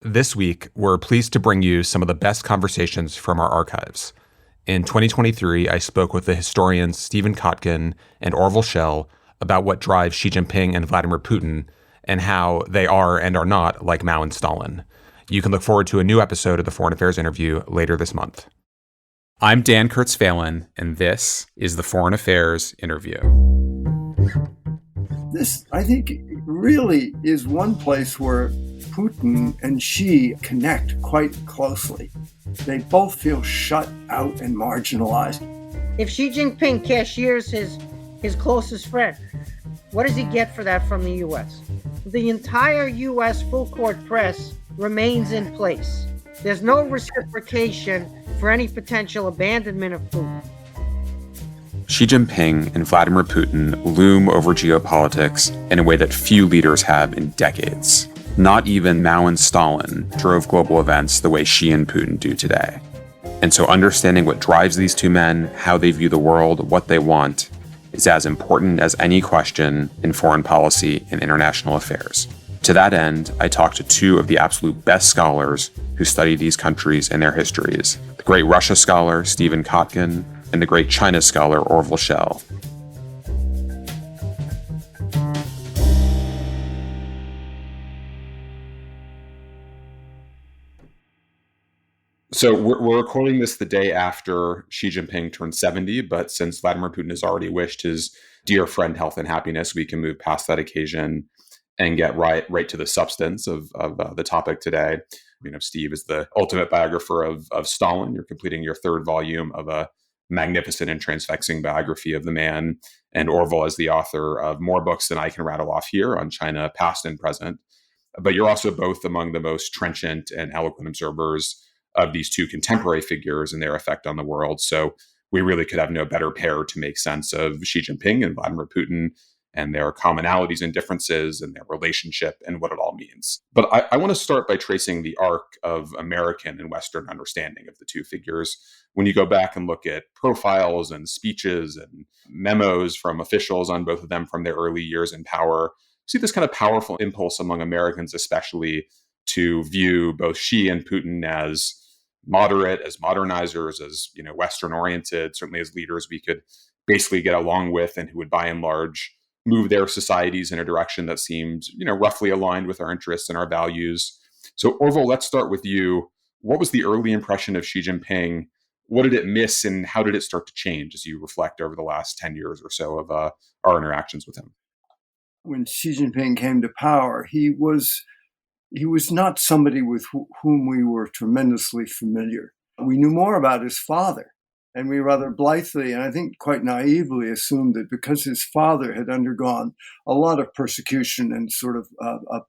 This week, we're pleased to bring you some of the best conversations from our archives. In 2023, I spoke with the historians Stephen Kotkin and Orville Schell about what drives Xi Jinping and Vladimir Putin and how they are and are not like Mao and Stalin. You can look forward to a new episode of the Foreign Affairs interview later this month. I'm Dan Kurtz-Phelan, and this is the Foreign Affairs interview. This, I think, really is one place where Putin and Xi connect quite closely. They both feel shut out and marginalized. If Xi Jinping cashiers his closest friend, what does he get for that from the U.S.? The entire U.S. full-court press remains in place. There's no reciprocation for any potential abandonment of Putin. Xi Jinping and Vladimir Putin loom over geopolitics in a way that few leaders have in decades. Not even Mao and Stalin drove global events the way Xi and Putin do today. And so understanding what drives these two men, how they view the world, what they want, is as important as any question in foreign policy and international affairs. To that end, I talked to two of the absolute best scholars who study these countries and their histories, the great Russia scholar Stephen Kotkin and the great China scholar Orville Schell. So we're recording this the day after Xi Jinping turned 70, but since Vladimir Putin has already wished his dear friend health and happiness, we can move past that occasion and get right to the substance of the topic today. You know, Steve is the ultimate biographer of Stalin. You're completing your third volume of a magnificent and transfixing biography of the man, and Orville is the author of more books than I can rattle off here on China, past and present. But you're also both among the most trenchant and eloquent observers of these two contemporary figures and their effect on the world. So we really could have no better pair to make sense of Xi Jinping and Vladimir Putin and their commonalities and differences and their relationship and what it all means. But I want to start by tracing the arc of American and Western understanding of the two figures. When you go back and look at profiles and speeches and memos from officials on both of them from their early years in power, you see this kind of powerful impulse among Americans, especially to view both Xi and Putin as moderate, as modernizers, as Western oriented, certainly as leaders we could basically get along with and who would by and large move their societies in a direction that seemed, roughly aligned with our interests and our values. So Orville, let's start with you. What was the early impression of Xi Jinping? What did it miss and how did it start to change as you reflect over the last 10 years or so of our interactions with him? When Xi Jinping came to power, he was not somebody with whom we were tremendously familiar. We knew more about his father, and we rather blithely, and I think quite naively, assumed that because his father had undergone a lot of persecution and sort of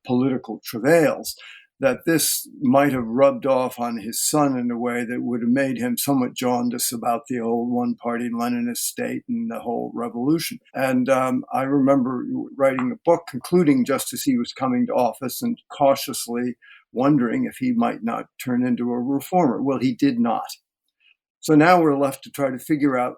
political travails, that this might have rubbed off on his son in a way that would have made him somewhat jaundiced about the old one-party Leninist state and the whole revolution. And I remember writing a book concluding just as he was coming to office and cautiously wondering if he might not turn into a reformer. Well, he did not. So now we're left to try to figure out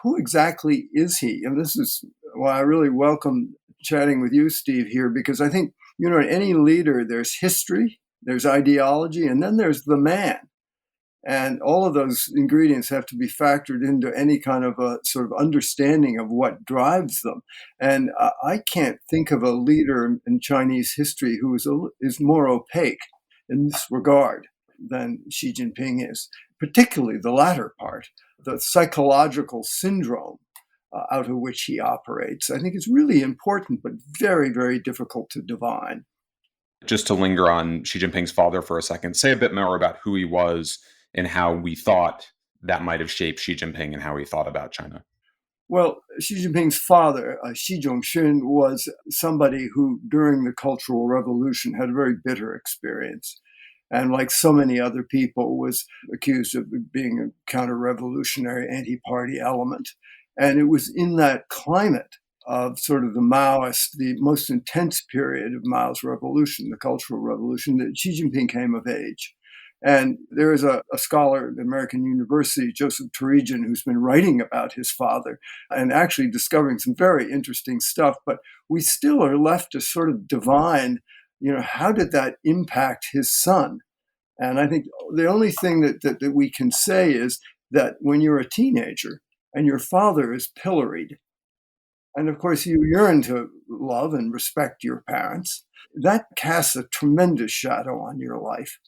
who exactly is he? And this is why I really welcome chatting with you, Steve, here, because I think, in any leader, there's history, there's ideology, and then there's the man. And all of those ingredients have to be factored into any kind of a sort of understanding of what drives them. And I can't think of a leader in Chinese history who is more opaque in this regard than Xi Jinping is, particularly the latter part, the psychological syndrome out of which he operates. I think it's really important, but very, very difficult to divine. Just to linger on Xi Jinping's father for a second, say a bit more about who he was and how we thought that might have shaped Xi Jinping and how he thought about China. Well, Xi Jinping's father, Xi Zhongxun, was somebody who, during the Cultural Revolution, had a very bitter experience. And like so many other people, was accused of being a counter-revolutionary anti-party element. And it was in that climate of sort of the Maoist, the most intense period of Mao's revolution, the Cultural Revolution, that Xi Jinping came of age. And there is a scholar at American University, Joseph Turijan, who's been writing about his father and actually discovering some very interesting stuff. But we still are left to sort of divine how did that impact his son? And I think the only thing that we can say is that when you're a teenager and your father is pilloried, and of course you yearn to love and respect your parents, that casts a tremendous shadow on your life.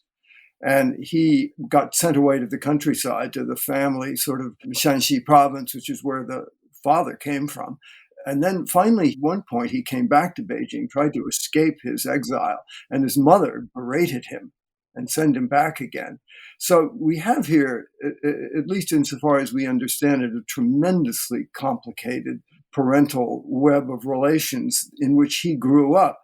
And he got sent away to the countryside, to the family sort of Shanxi province, which is where the father came from. And then finally, at one point, he came back to Beijing, tried to escape his exile, and his mother berated him and sent him back again. So we have here, at least insofar as we understand it, a tremendously complicated parental web of relations in which he grew up,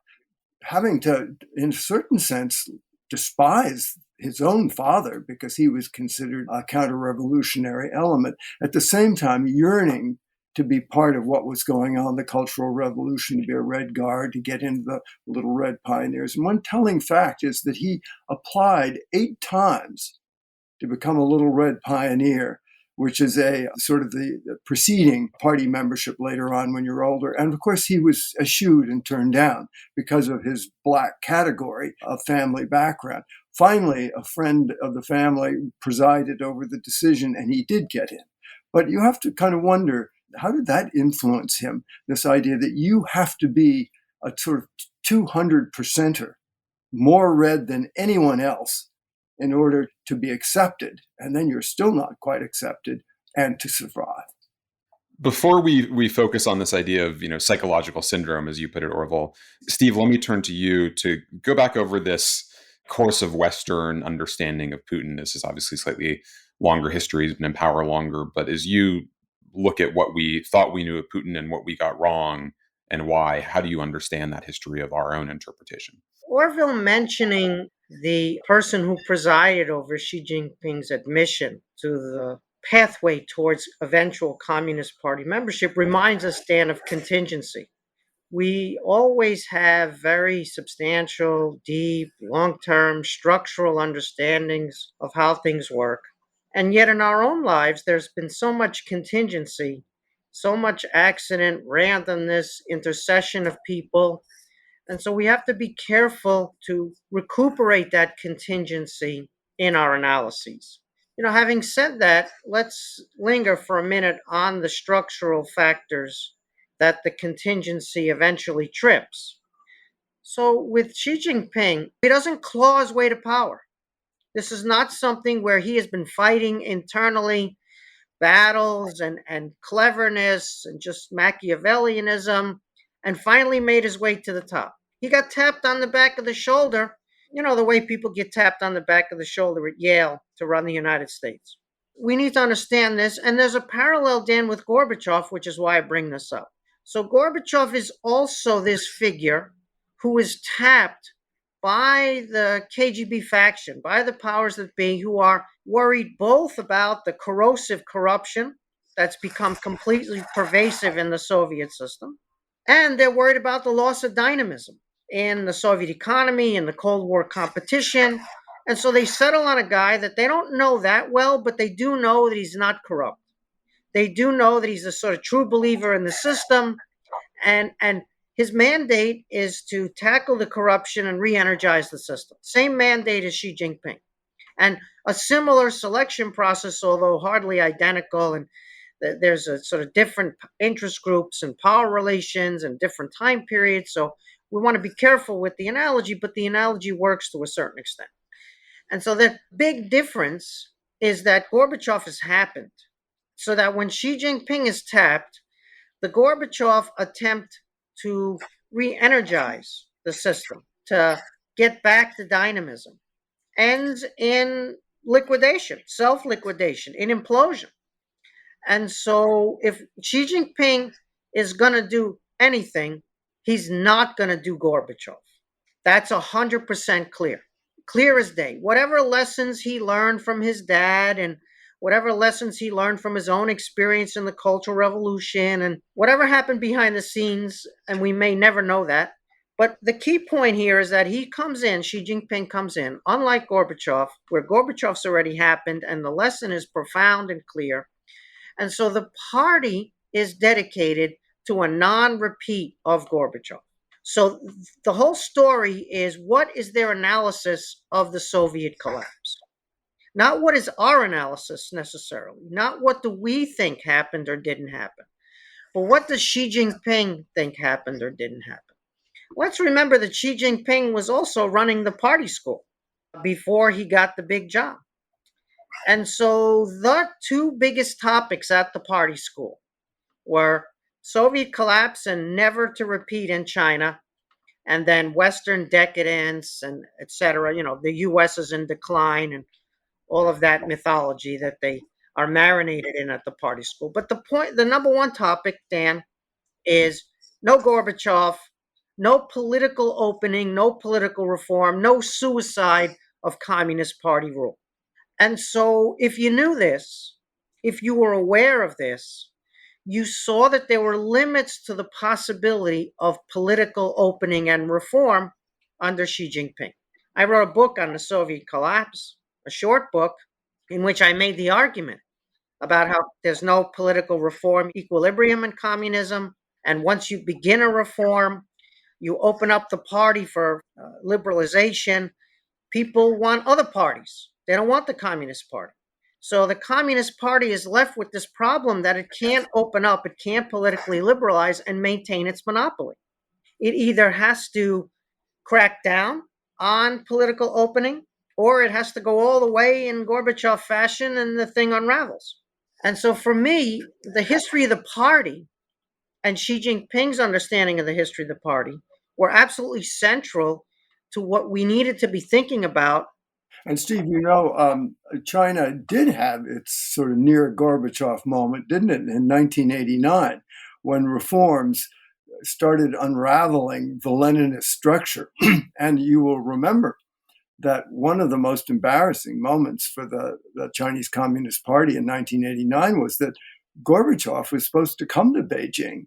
having to, in a certain sense, despise his own father because he was considered a counter-revolutionary element, at the same time yearning to be part of what was going on, the Cultural Revolution, to be a Red Guard, to get into the Little Red Pioneers. And one telling fact is that he applied 8 times to become a Little Red Pioneer, which is a sort of the preceding party membership later on when you're older. And of course, he was eschewed and turned down because of his black category of family background. Finally, a friend of the family presided over the decision and he did get in. But you have to kind of wonder, how did that influence him? This idea that you have to be a sort of 200%er, more red than anyone else in order to be accepted. And then you're still not quite accepted and to survive. Before we focus on this idea of psychological syndrome, as you put it, Orville, Steve, let me turn to you to go back over this course of Western understanding of Putin. This is obviously slightly longer history, he's been in power longer, but as you look at what we thought we knew of Putin and what we got wrong and why, how do you understand that history of our own interpretation? Orville mentioning the person who presided over Xi Jinping's admission to the pathway towards eventual Communist Party membership reminds us, Dan, of contingency. We always have very substantial, deep, long-term structural understandings of how things work. And yet in our own lives, there's been so much contingency, so much accident, randomness, intercession of people. And so we have to be careful to recuperate that contingency in our analyses. Having said that, let's linger for a minute on the structural factors that the contingency eventually trips. So with Xi Jinping, he doesn't claw his way to power. This is not something where he has been fighting internally battles and cleverness and just Machiavellianism and finally made his way to the top. He got tapped on the back of the shoulder, the way people get tapped on the back of the shoulder at Yale to run the United States. We need to understand this, and there's a parallel, Dan, with Gorbachev, which is why I bring this up. So Gorbachev is also this figure who is tapped by the KGB faction, by the powers that be, who are worried both about the corrosive corruption that's become completely pervasive in the Soviet system, and they're worried about the loss of dynamism in the Soviet economy and the Cold War competition. And so they settle on a guy that they don't know that well, but they do know that he's not corrupt. They do know that he's a sort of true believer in the system, and his mandate is to tackle the corruption and re-energize the system. Same mandate as Xi Jinping. And a similar selection process, although hardly identical, and there's a sort of different interest groups and power relations and different time periods. So we want to be careful with the analogy, but the analogy works to a certain extent. And so the big difference is that Gorbachev has happened, so that when Xi Jinping is tapped, the Gorbachev attempt to re-energize the system, to get back to dynamism, ends in liquidation, self-liquidation, in implosion. And so if Xi Jinping is going to do anything, he's not going to do Gorbachev. That's 100% clear. Clear as day. Whatever lessons he learned from his dad and whatever lessons he learned from his own experience in the Cultural Revolution and whatever happened behind the scenes, and we may never know that. But the key point here is that he comes in, Xi Jinping comes in, unlike Gorbachev, where Gorbachev's already happened, and the lesson is profound and clear. And so the party is dedicated to a non-repeat of Gorbachev. So the whole story is, what is their analysis of the Soviet collapse? Not what is our analysis necessarily, not what do we think happened or didn't happen, but what does Xi Jinping think happened or didn't happen? Let's remember that Xi Jinping was also running the party school before he got the big job. And so the two biggest topics at the party school were Soviet collapse and never to repeat in China, and then Western decadence and etc. The U.S. is in decline and all of that mythology that they are marinated in at the party school. But the number one topic, Dan, is no Gorbachev, no political opening, no political reform, no suicide of Communist Party rule. And so if you knew this, if you were aware of this, you saw that there were limits to the possibility of political opening and reform under Xi Jinping. I wrote a book on the Soviet collapse, a short book, in which I made the argument about how there's no political reform equilibrium in communism. And once you begin a reform, you open up the party for liberalization. People want other parties. They don't want the Communist Party. So the Communist Party is left with this problem that it can't open up, it can't politically liberalize and maintain its monopoly. It either has to crack down on political opening, or it has to go all the way in Gorbachev fashion and the thing unravels. And so for me, the history of the party and Xi Jinping's understanding of the history of the party were absolutely central to what we needed to be thinking about. And Steve, China did have its sort of near Gorbachev moment, didn't it, in 1989, when reforms started unraveling the Leninist structure. And you will remember that one of the most embarrassing moments for the Chinese Communist Party in 1989 was that Gorbachev was supposed to come to Beijing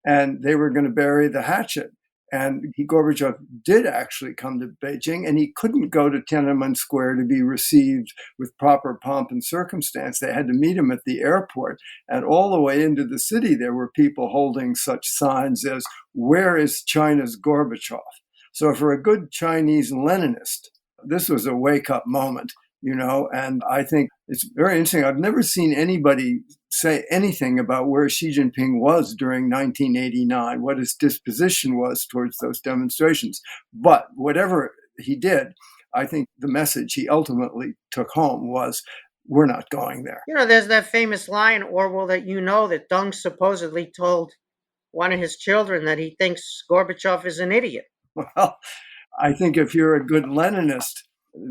and they were going to bury the hatchet. And Gorbachev did actually come to Beijing, and he couldn't go to Tiananmen Square to be received with proper pomp and circumstance. They had to meet him at the airport. And all the way into the city, there were people holding such signs as, "Where is China's Gorbachev?" So for a good Chinese Leninist, this was a wake-up moment, and I think it's very interesting. I've never seen anybody say anything about where Xi Jinping was during 1989, what his disposition was towards those demonstrations. But whatever he did, I think the message he ultimately took home was, we're not going there. There's that famous line, Orville, that that Deng supposedly told one of his children that he thinks Gorbachev is an idiot. Well, I think if you're a good Leninist,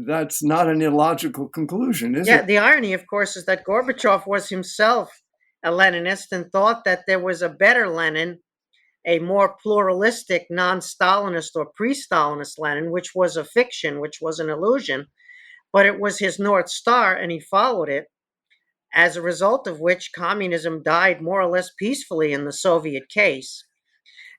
that's not an illogical conclusion, is it? Yeah, the irony, of course, is that Gorbachev was himself a Leninist and thought that there was a better Lenin, a more pluralistic, non-Stalinist or pre-Stalinist Lenin, which was a fiction, which was an illusion, but it was his North Star, and he followed it, as a result of which communism died more or less peacefully in the Soviet case.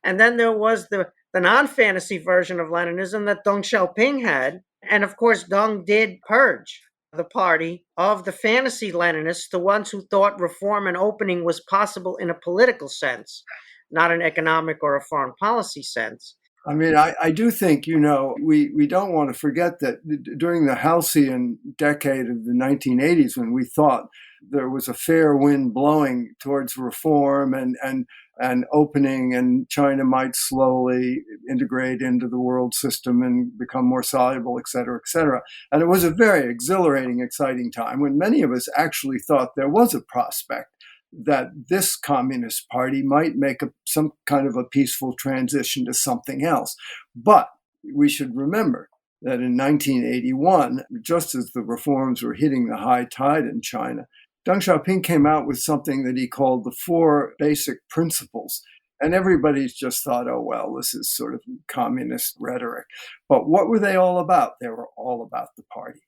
And then there was the non-fantasy version of Leninism that Deng Xiaoping had. And of course, Deng did purge the party of the fantasy Leninists, the ones who thought reform and opening was possible in a political sense, not an economic or a foreign policy sense. I mean, I do think, we don't want to forget that during the halcyon decade of the 1980s, when we thought there was a fair wind blowing towards reform and opening, and China might slowly integrate into the world system and become more soluble, et cetera, et cetera. And it was a very exhilarating, exciting time when many of us actually thought there was a prospect that this Communist Party might make some kind of a peaceful transition to something else. But we should remember that in 1981, just as the reforms were hitting the high tide in China, Deng Xiaoping came out with something that he called the 4 basic principles. And everybody's just thought, oh, well, this is sort of communist rhetoric. But what were they all about? They were all about the party.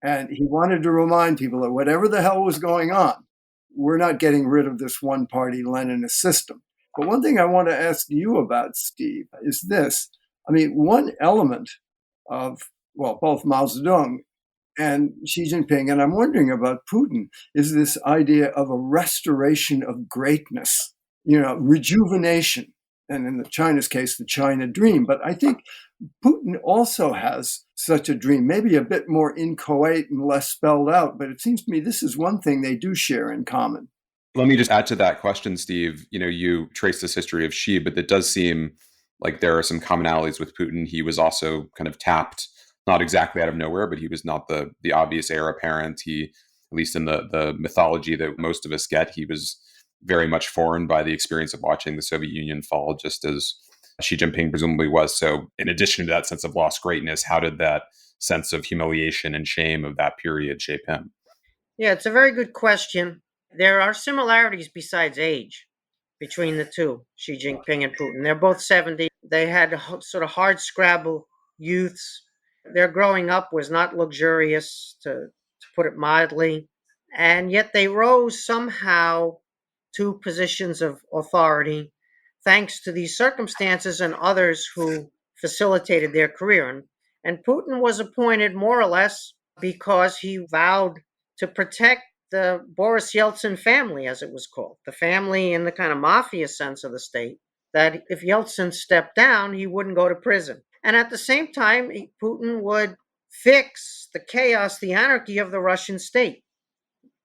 And he wanted to remind people that whatever the hell was going on, we're not getting rid of this one-party Leninist system. But one thing I want to ask you about, Steve, is this. I mean, one element of, both Mao Zedong and Xi Jinping, and I'm wondering about Putin, is this idea of a restoration of greatness, rejuvenation. and in China's case, the China dream. But I think Putin also has such a dream, maybe a bit more inchoate and less spelled out, but it seems to me this is one thing they do share in common. Let me just add to that question, Steve. You trace this history of Xi, but it does seem like there are some commonalities with Putin. He was also kind of tapped, not exactly out of nowhere, but he was not the obvious heir apparent. He, at least in the mythology that most of us get, he was very much foreign by the experience of watching the Soviet Union fall, just as Xi Jinping presumably was. So in addition to that sense of lost greatness, how did that sense of humiliation and shame of that period shape him? Yeah, it's a very good question. There are similarities besides age between the two, Xi Jinping and Putin. They're both 70. They had sort of hard scrabble youths. Their growing up was not luxurious, to put it mildly. And yet they rose somehow to positions of authority thanks to these circumstances and others who facilitated their career. And Putin was appointed more or less because he vowed to protect the Boris Yeltsin family, as it was called, the family in the kind of mafia sense of the state, that if Yeltsin stepped down, he wouldn't go to prison. And at the same time, Putin would fix the chaos, the anarchy of the Russian state,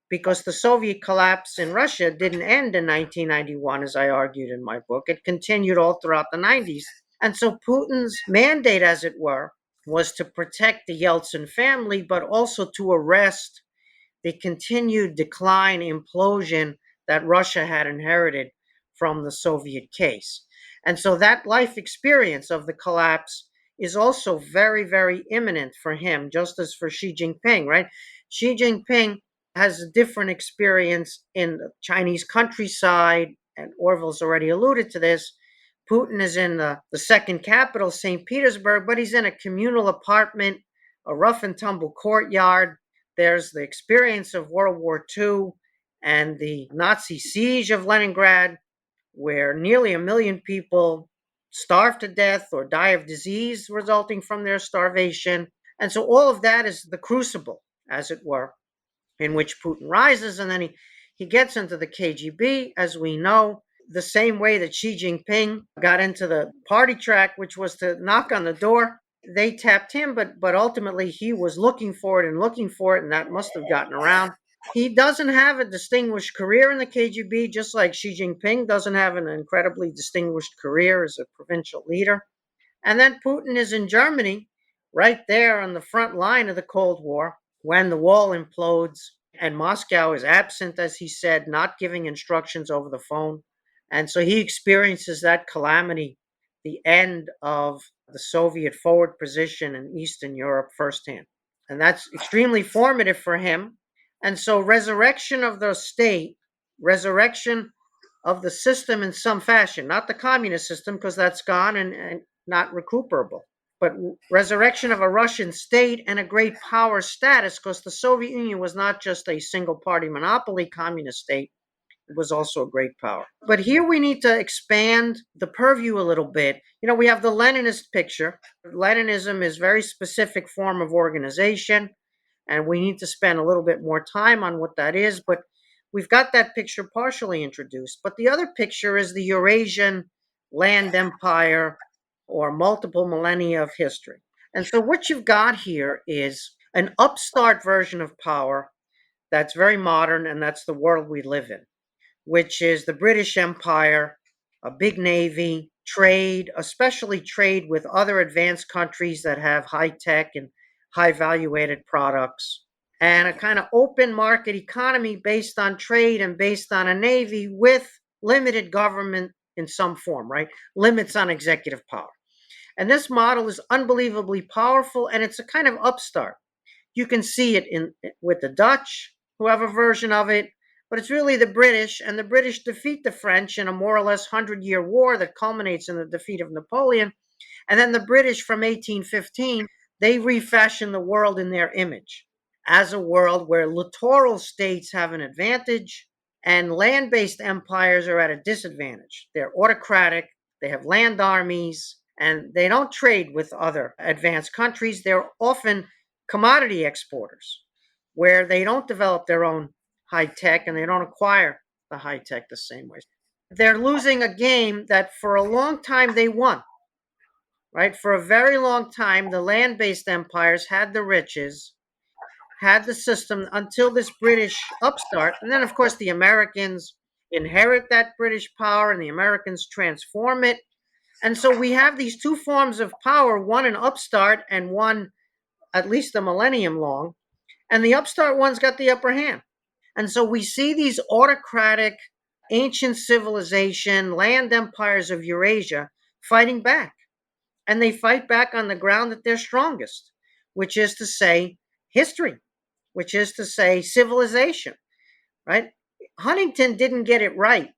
because the Soviet collapse in Russia didn't end in 1991, as I argued in my book. It continued all throughout the 90s. And so Putin's mandate, as it were, was to protect the Yeltsin family, but also to arrest the continued decline, implosion that Russia had inherited from the Soviet case. And so that life experience of the collapse is also very, very imminent for him, just as for Xi Jinping, right? Xi Jinping has a different experience in the Chinese countryside, and Orville's already alluded to this. Putin is in the second capital, St. Petersburg, but he's in a communal apartment, a rough and tumble courtyard. There's the experience of World War II and the Nazi siege of Leningrad, where nearly 1 million people starve to death or die of disease resulting from their starvation. And so all of that is the crucible, as it were, in which Putin rises. And then he gets into the KGB, as we know, the same way that Xi Jinping got into the party track, which was to knock on the door. They tapped him, but ultimately he was looking for it, and that must have gotten around. He doesn't have a distinguished career in the KGB, just like Xi Jinping doesn't have an incredibly distinguished career as a provincial leader. And then Putin is in Germany, right there on the front line of the Cold War, when the wall implodes and Moscow is absent, as he said, not giving instructions over the phone. And so he experiences that calamity, the end of the Soviet forward position in Eastern Europe firsthand. And that's extremely formative for him. And so resurrection of the state, resurrection of the system in some fashion, not the communist system, because that's gone and not recuperable, but resurrection of a Russian state and a great power status, because the Soviet Union was not just a single party monopoly communist state. It was also a great power. But here we need to expand the purview a little bit. We have the Leninist picture. Leninism is a very specific form of organization, and we need to spend a little bit more time on what that is. But we've got that picture partially introduced. But the other picture is the Eurasian land empire, or multiple millennia of history. And so what you've got here is an upstart version of power that's very modern, and that's the world we live in, which is the British Empire, a big navy, trade, especially trade with other advanced countries that have high tech and high valuated products, and a kind of open market economy based on trade and based on a navy with limited government in some form, right? Limits on executive power. And this model is unbelievably powerful, and it's a kind of upstart. You can see it with the Dutch, who have a version of it, but it's really the British, and the British defeat the French in a more or less 100-year war that culminates in the defeat of Napoleon. And then the British from 1815, they refashion the world in their image as a world where littoral states have an advantage and land-based empires are at a disadvantage. They're autocratic, they have land armies, and they don't trade with other advanced countries. They're often commodity exporters, where they don't develop their own high tech and they don't acquire the high tech the same way. They're losing a game that for a long time they won, right? For a very long time, the land-based empires had the riches, had the system until this British upstart. And then, of course, the Americans inherit that British power and the Americans transform it. And so we have these two forms of power, one an upstart and one at least a millennium long. And the upstart one's got the upper hand. And so we see these autocratic, ancient civilization, land empires of Eurasia fighting back. And they fight back on the ground that they're strongest, which is to say history, which is to say civilization, right? Huntington didn't get it right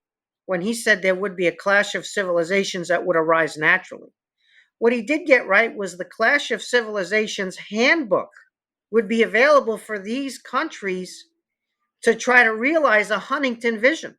when he said there would be a clash of civilizations that would arise naturally. What he did get right was the Clash of Civilizations handbook would be available for these countries to try to realize a Huntington vision,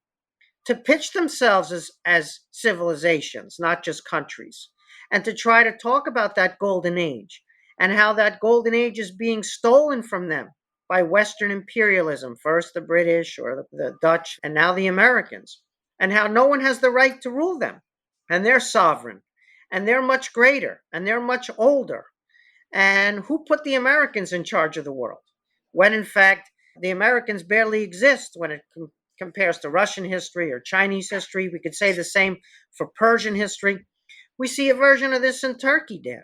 to pitch themselves as civilizations, not just countries, and to try to talk about that golden age and how that golden age is being stolen from them by Western imperialism, first the British or the Dutch, and now the Americans, and how no one has the right to rule them, and they're sovereign, and they're much greater, and they're much older. And who put the Americans in charge of the world? When in fact, the Americans barely exist when it compares to Russian history or Chinese history. We could say the same for Persian history. We see a version of this in Turkey, Dan.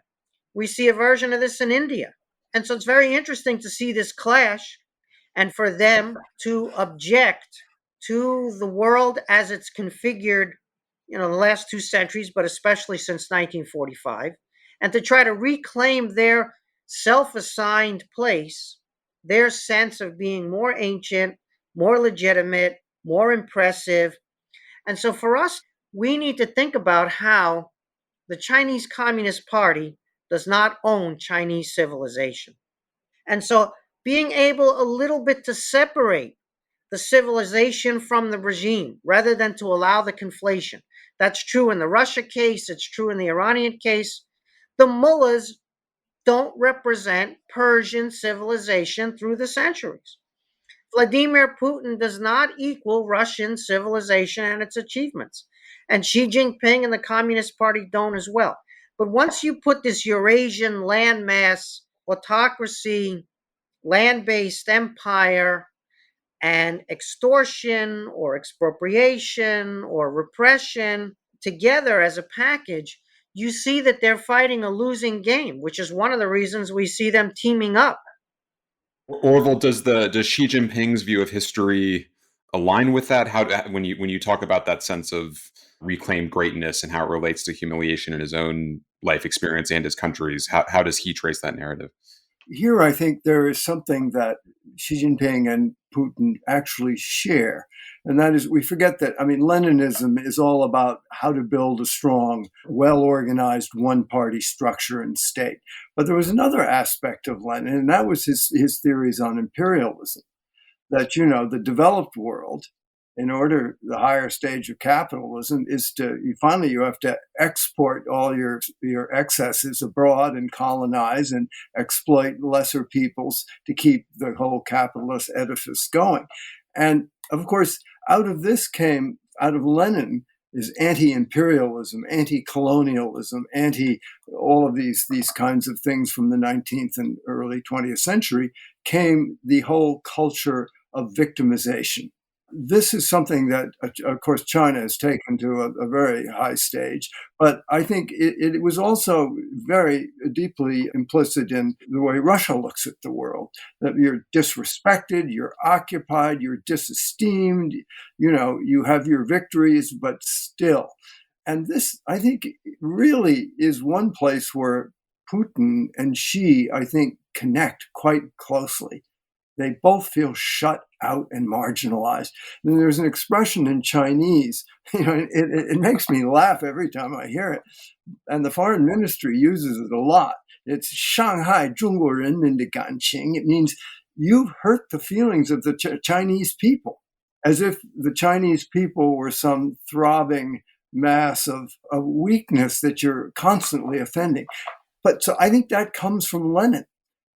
We see a version of this in India. And so it's very interesting to see this clash and for them to object to the world as it's configured, the last 2 centuries, but especially since 1945, and to try to reclaim their self-assigned place, their sense of being more ancient, more legitimate, more impressive. And so for us, we need to think about how the Chinese Communist Party does not own Chinese civilization. And so being able a little bit to separate the civilization from the regime rather than to allow the conflation. That's true in the Russia case. It's true in the Iranian case. The mullahs don't represent Persian civilization through the centuries. Vladimir Putin does not equal Russian civilization and its achievements. And Xi Jinping and the Communist Party don't as well. But once you put this Eurasian landmass, autocracy, land-based empire, and extortion or expropriation or repression together as a package, you see that they're fighting a losing game, which is one of the reasons we see them teaming up. Orville, does Xi Jinping's view of history align with that? How when you talk about that sense of reclaimed greatness and how it relates to humiliation in his own life experience and his country's, how does he trace that narrative? Here, I think there is something that Xi Jinping and Putin actually share. And that is, we forget that, Leninism is all about how to build a strong, well-organized one-party structure and state. But there was another aspect of Lenin, and that was his theories on imperialism. That, the developed world, in order, the higher stage of capitalism is you have to export all your excesses abroad and colonize and exploit lesser peoples to keep the whole capitalist edifice going. And of course, out of Lenin is anti-imperialism, anti-colonialism, all of these kinds of things from the 19th and early 20th century came the whole culture of victimization. This is something that, of course, China has taken to a very high stage. But I think it was also very deeply implicit in the way Russia looks at the world, that you're disrespected, you're occupied, you're disesteemed, you have your victories, but still. And this, I think, really is one place where Putin and Xi, I think, connect quite closely. They both feel shut out and marginalized. And there's an expression in Chinese, it makes me laugh every time I hear it. And the foreign ministry uses it a lot. It's Shanghai 中国人民的感情. It means you've hurt the feelings of the Chinese people, as if the Chinese people were some throbbing mass of weakness that you're constantly offending. But so I think that comes from Lenin,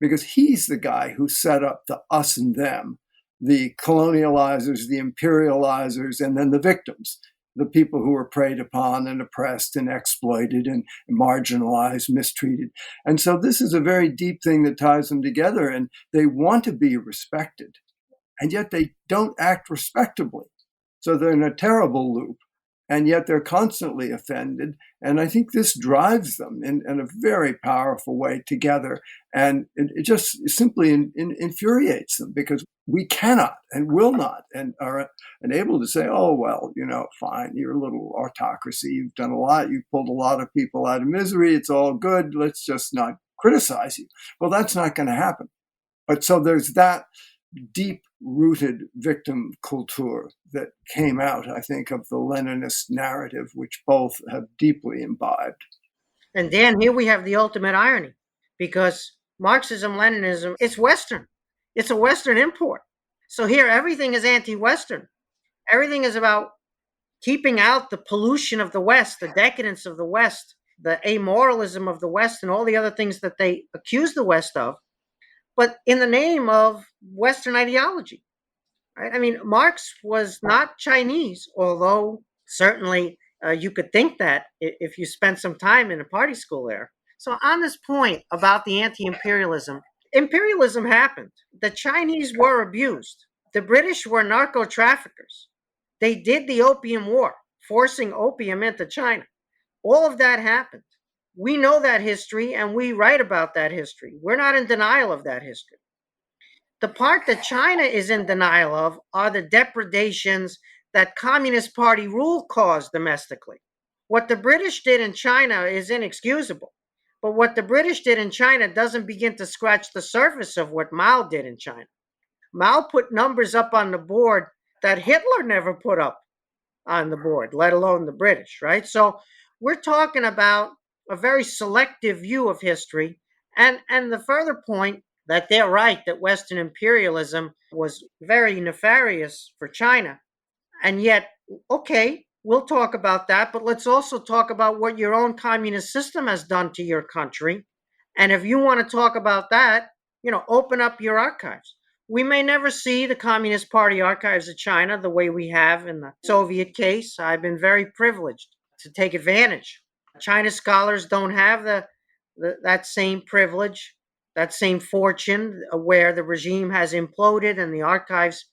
because he's the guy who set up the us and them, the colonializers, the imperializers, and then the victims. the people who were preyed upon and oppressed and exploited and marginalized, mistreated. And so this is a very deep thing that ties them together, and they want to be respected, and yet they don't act respectably. So they're in a terrible loop, and yet they're constantly offended. And I think this drives them in a very powerful way together. And it just simply infuriates them, because we cannot and will not and are unable to say, oh, well, fine, you're a little autocracy. You've done a lot. You've pulled a lot of people out of misery. It's all good. Let's just not criticize you. Well, that's not going to happen. But so there's that deep-rooted victim culture that came out, I think, of the Leninist narrative, which both have deeply imbibed. And Dan, here we have the ultimate irony, because Marxism, Leninism, it's Western. It's a Western import. So here everything is anti-Western. Everything is about keeping out the pollution of the West, the decadence of the West, the amoralism of the West, and all the other things that they accuse the West of, but in the name of Western ideology. Right? I mean, Marx was not Chinese, although certainly you could think that if you spent some time in a party school there. So on this point about the anti-imperialism, imperialism happened. The Chinese were abused. The British were narco-traffickers. They did the Opium War, forcing opium into China. All of that happened. We know that history, and we write about that history. We're not in denial of that history. The part that China is in denial of are the depredations that Communist Party rule caused domestically. What the British did in China is inexcusable, but what the British did in China doesn't begin to scratch the surface of what Mao did in China. Mao put numbers up on the board that Hitler never put up on the board, let alone the British, right? So we're talking about a very selective view of history, and the further point that they're right that Western imperialism was very nefarious for China. And yet, okay, we'll talk about that, but let's also talk about what your own communist system has done to your country. And if you want to talk about that, open up your archives. We may never see the Communist Party archives of China the way we have in the Soviet case. I've been very privileged to take advantage. China scholars don't have that same privilege, that same fortune, where the regime has imploded and the archives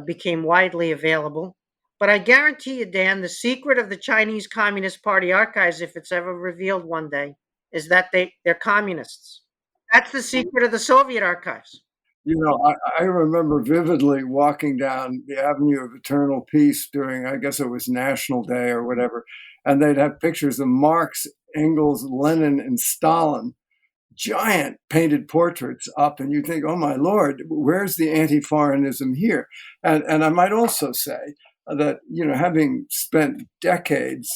became widely available. But I guarantee you, Dan, the secret of the Chinese Communist Party archives, if it's ever revealed one day, is that they're communists. That's the secret of the Soviet archives. I remember vividly walking down the Avenue of Eternal Peace during, I guess it was National Day or whatever, and they'd have pictures of Marx, Engels, Lenin, and Stalin, giant painted portraits up, and you think, oh my Lord, where's the anti-foreignism here? And I might also say that, having spent decades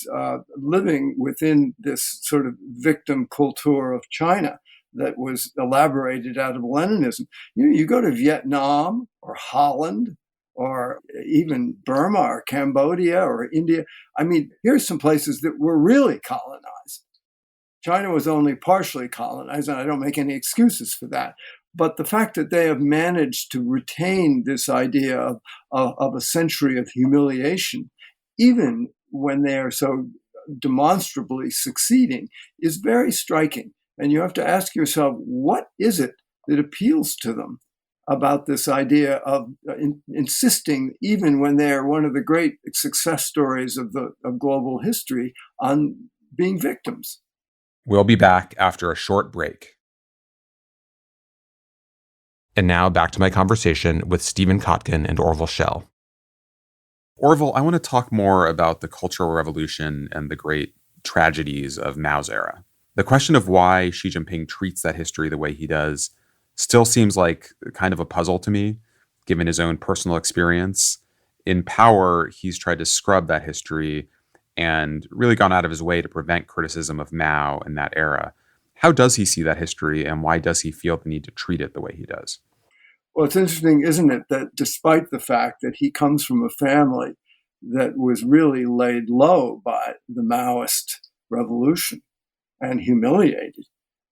living within this sort of victim culture of China that was elaborated out of Leninism, you go to Vietnam or Holland or even Burma or Cambodia or India. I mean, here's some places that were really colonized. China was only partially colonized, and I don't make any excuses for that. But the fact that they have managed to retain this idea of a century of humiliation, even when they are so demonstrably succeeding, is very striking. And you have to ask yourself, what is it that appeals to them about this idea of insisting, even when they are one of the great success stories of global history, on being victims? We'll be back after a short break. And now back to my conversation with Stephen Kotkin and Orville Schell. Orville, I want to talk more about the Cultural Revolution and the great tragedies of Mao's era. The question of why Xi Jinping treats that history the way he does still seems like kind of a puzzle to me, given his own personal experience. In power, he's tried to scrub that history and really gone out of his way to prevent criticism of Mao in that era. How does he see that history, and why does he feel the need to treat it the way he does? Well, it's interesting, isn't it, that despite the fact that he comes from a family that was really laid low by the Maoist revolution and humiliated,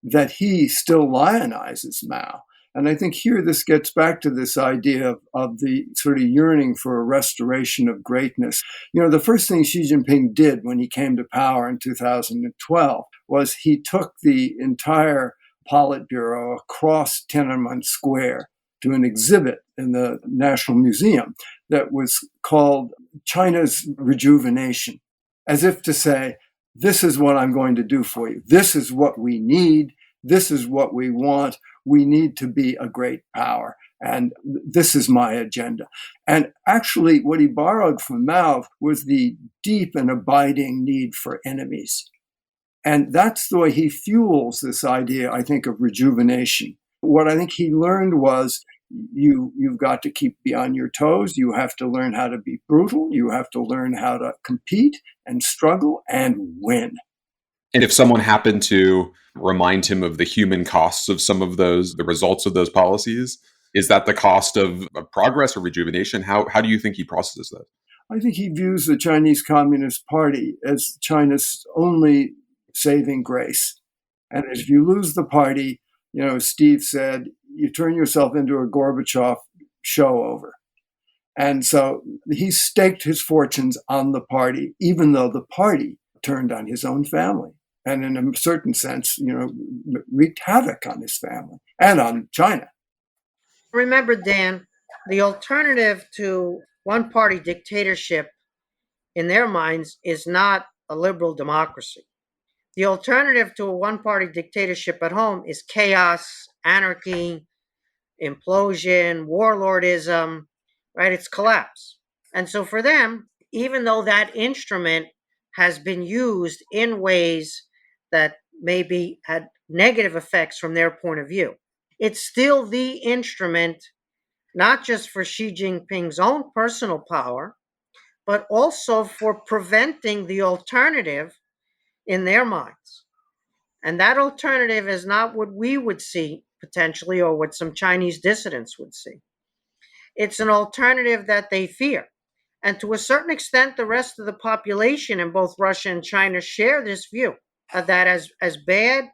that he still lionizes Mao. And I think here this gets back to this idea of the sort of yearning for a restoration of greatness. The first thing Xi Jinping did when he came to power in 2012 was he took the entire Politburo across Tiananmen Square to an exhibit in the National Museum that was called China's Rejuvenation, as if to say, this is what I'm going to do for you. This is what we need. This is what we want. We need to be a great power. And this is my agenda. And actually, what he borrowed from Mao was the deep and abiding need for enemies. And that's the way he fuels this idea, I think, of rejuvenation. What I think he learned was you've got to keep be on your toes. You have to learn how to be brutal. You have to learn how to compete and struggle and win. And if someone happened to remind him of the human costs of some of the results of those policies, is that the cost of progress or rejuvenation? How do you think he processes that? I think he views the Chinese Communist Party as China's only saving grace. And if you lose the party, Steve said, you turn yourself into a Gorbachev show over. And so he staked his fortunes on the party, even though the party turned on his own family. And in a certain sense, wreaked havoc on his family and on China. Remember, Dan, the alternative to one-party dictatorship in their minds is not a liberal democracy. The alternative to a one-party dictatorship at home is chaos, anarchy, implosion, warlordism, right? It's collapse. And so for them, even though that instrument has been used in ways that maybe had negative effects from their point of view, it's still the instrument, not just for Xi Jinping's own personal power, but also for preventing the alternative in their minds. And that alternative is not what we would see potentially, or what some Chinese dissidents would see. It's an alternative that they fear. And to a certain extent, the rest of the population in both Russia and China share this view that as bad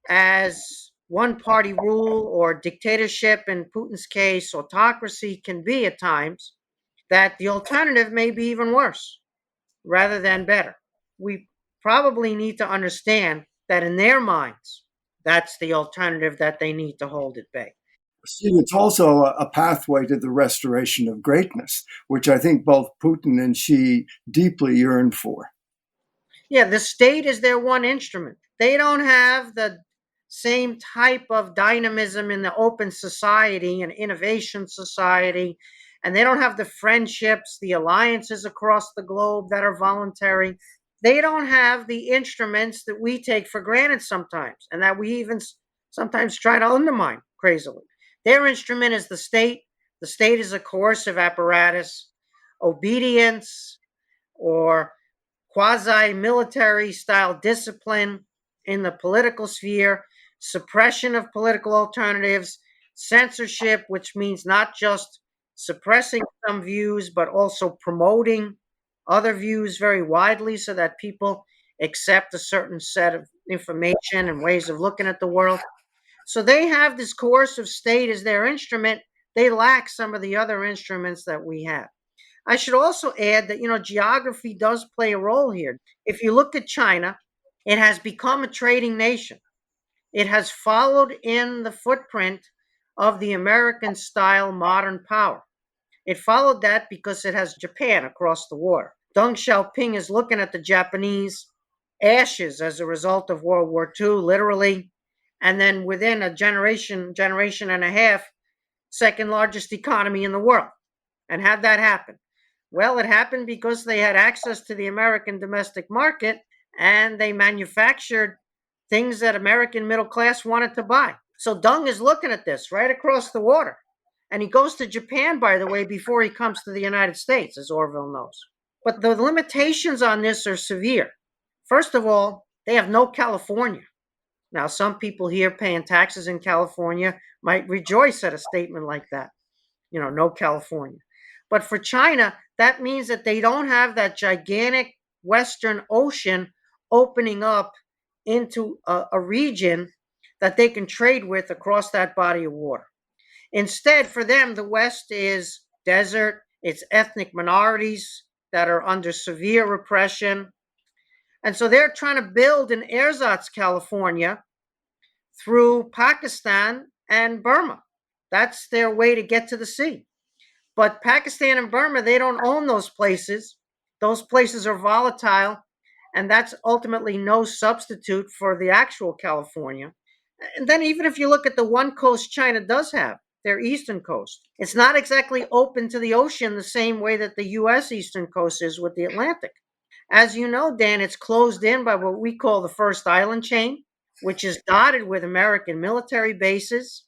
as one-party rule or dictatorship, in Putin's case, autocracy can be at times, that the alternative may be even worse rather than better. We probably need to understand that in their minds, that's the alternative that they need to hold at bay. Steve, it's also a pathway to the restoration of greatness, which I think both Putin and Xi deeply yearn for. Yeah, the state is their one instrument. They don't have the same type of dynamism in the open society and innovation society, and they don't have the friendships, the alliances across the globe that are voluntary. They don't have the instruments that we take for granted sometimes, and that we even sometimes try to undermine crazily. Their instrument is the state. The state is a coercive apparatus. Obedience or quasi-military style discipline in the political sphere, suppression of political alternatives, censorship, which means not just suppressing some views, but also promoting other views very widely so that people accept a certain set of information and ways of looking at the world. So they have this coercive state as their instrument. They lack some of the other instruments that we have. I should also add that, geography does play a role here. If you look at China, it has become a trading nation. It has followed in the footprint of the American-style modern power. It followed that because it has Japan across the water. Deng Xiaoping is looking at the Japanese ashes as a result of World War II, literally, and then within a generation and a half, second largest economy in the world. And how'd that happen? Well, it happened because they had access to the American domestic market and they manufactured things that American middle class wanted to buy. So Deng is looking at this right across the water. And he goes to Japan, by the way, before he comes to the United States, as Orville knows. But the limitations on this are severe. First of all, they have no California. Now, some people here paying taxes in California might rejoice at a statement like that. No California. But for China, that means that they don't have that gigantic Western Ocean opening up into a region that they can trade with across that body of water. Instead, for them, the West is desert, it's ethnic minorities that are under severe repression. And so they're trying to build an ersatz California through Pakistan and Burma. That's their way to get to the sea. But Pakistan and Burma, they don't own those places. Those places are volatile, and that's ultimately no substitute for the actual California. And then even if you look at the one coast China does have, their eastern coast, it's not exactly open to the ocean the same way that the U.S. eastern coast is with the Atlantic. As you know, Dan, it's closed in by what we call the first island chain, which is dotted with American military bases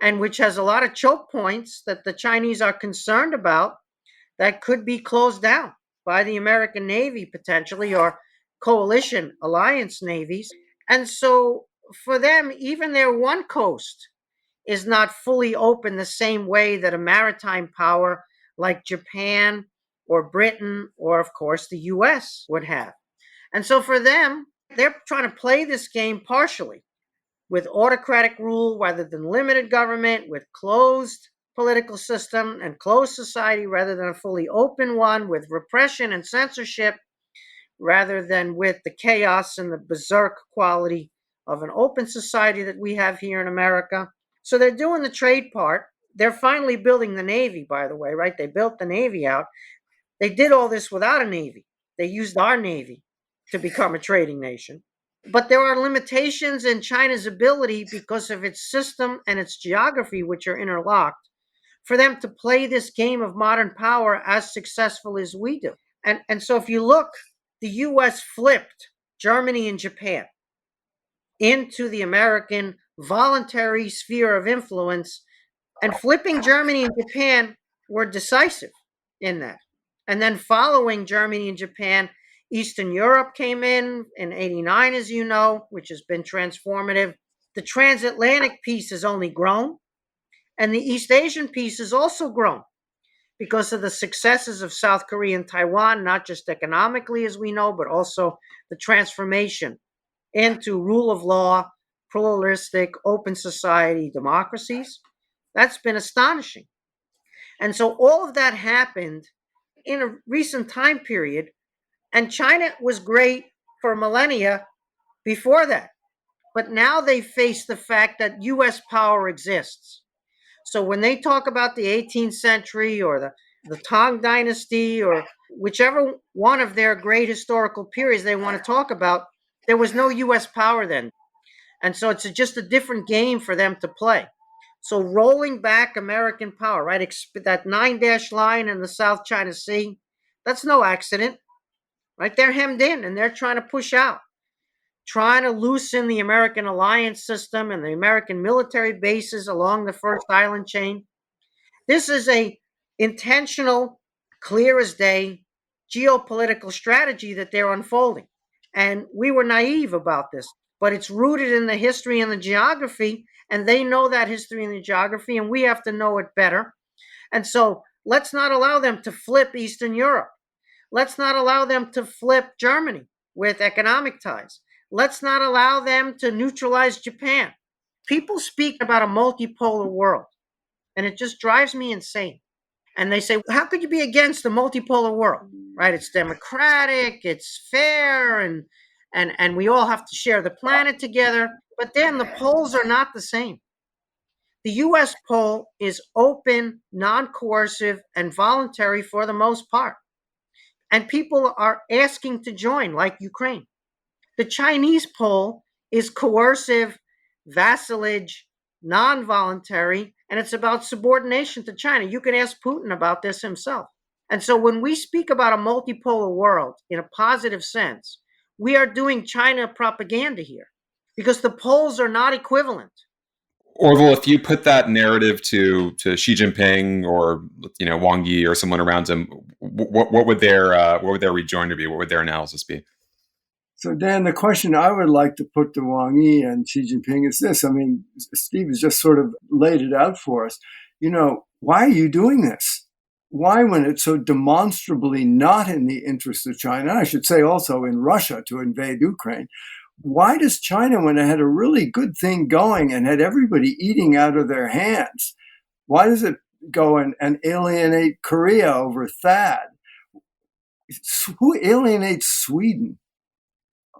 and which has a lot of choke points that the Chinese are concerned about that could be closed down by the American Navy potentially, or coalition alliance navies. And so for them, even their one coast is not fully open the same way that a maritime power like Japan or Britain or, of course, the US would have. And so for them, they're trying to play this game partially with autocratic rule rather than limited government, with closed political system and closed society rather than a fully open one, with repression and censorship rather than with the chaos and the berserk quality of an open society that we have here in America. So they're doing the trade part. They're finally building the Navy, by the way, right? They built the Navy out. They did all this without a Navy. They used our Navy to become a trading nation. But there are limitations in China's ability because of its system and its geography, which are interlocked, for them to play this game of modern power as successful as we do. And so if you look, the U.S. flipped Germany and Japan into the American voluntary sphere of influence, and flipping Germany and Japan were decisive in that. And then following Germany and Japan, Eastern Europe came in 89, as you know, which has been transformative. The transatlantic piece has only grown, and the East Asian piece has also grown because of the successes of South Korea and Taiwan, not just economically, as we know, but also the transformation into rule of law, pluralistic, open society democracies. That's been astonishing. And so all of that happened in a recent time period, and China was great for millennia before that. But now they face the fact that U.S. power exists. So when they talk about the 18th century or the Tang Dynasty or whichever one of their great historical periods they want to talk about, there was no U.S. power then. And so it's just a different game for them to play. So rolling back American power, right? That 9-dash line in the South China Sea, that's no accident, right? They're hemmed in and they're trying to push out, trying to loosen the American alliance system and the American military bases along the first island chain. This is a intentional, clear as day, geopolitical strategy that they're unfolding. And we were naive about this, but it's rooted in the history and the geography, and they know that history and the geography, and we have to know it better. And so let's not allow them to flip Eastern Europe. Let's not allow them to flip Germany with economic ties. Let's not allow them to neutralize Japan. People speak about a multipolar world, and it just drives me insane. And they say, how could you be against a multipolar world, right? It's democratic, it's fair, and we all have to share the planet together. But then the poles are not the same. The U.S. pole is open, non-coercive, and voluntary for the most part. And people are asking to join, like Ukraine. The Chinese pole is coercive, vassalage, non-voluntary, and it's about subordination to China. You can ask Putin about this himself. And so when we speak about a multipolar world in a positive sense, we are doing China propaganda here because the poles are not equivalent. Orville, if you put that narrative to Xi Jinping or Wang Yi or someone around him, what would their rejoinder be? What would their analysis be? So, Dan, the question I would like to put to Wang Yi and Xi Jinping is this. I mean, Steve has just sort of laid it out for us. Why are you doing this? Why, when it's so demonstrably not in the interest of China, I should say also in Russia to invade Ukraine, why does China, when it had a really good thing going and had everybody eating out of their hands, Why does it go and alienate Korea over THAAD? Who alienates Sweden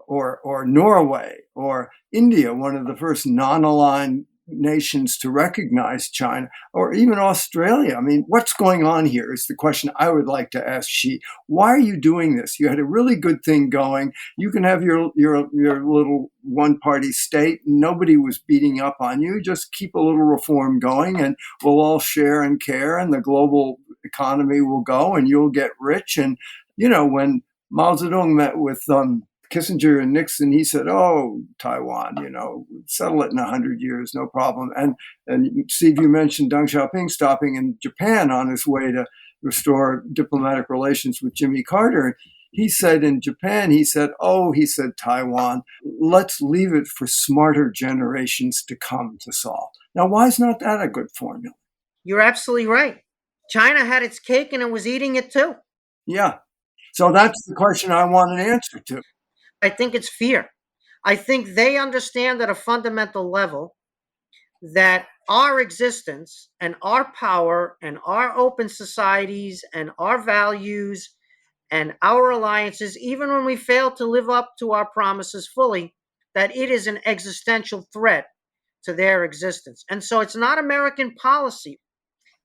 or Norway or India, one of the first non-aligned nations to recognize China, or even Australia? I mean, what's going on here is the question I would like to ask Xi. Why are you doing this? You had a really good thing going. You can have your little one-party state. Nobody was beating up on you. Just keep a little reform going, and we'll all share and care, and the global economy will go, and you'll get rich. And when Mao Zedong met with Kissinger and Nixon, he said, "Oh, Taiwan, settle it in 100 years, no problem." And Steve, you mentioned Deng Xiaoping stopping in Japan on his way to restore diplomatic relations with Jimmy Carter. He said in Japan, he said, Taiwan, let's leave it for smarter generations to come to solve. Now, why is not that a good formula? You're absolutely right. China had its cake and it was eating it too. Yeah. So that's the question I want an answer to. I think it's fear. I think they understand at a fundamental level that our existence and our power and our open societies and our values and our alliances, even when we fail to live up to our promises fully, that it is an existential threat to their existence. And so it's not American policy.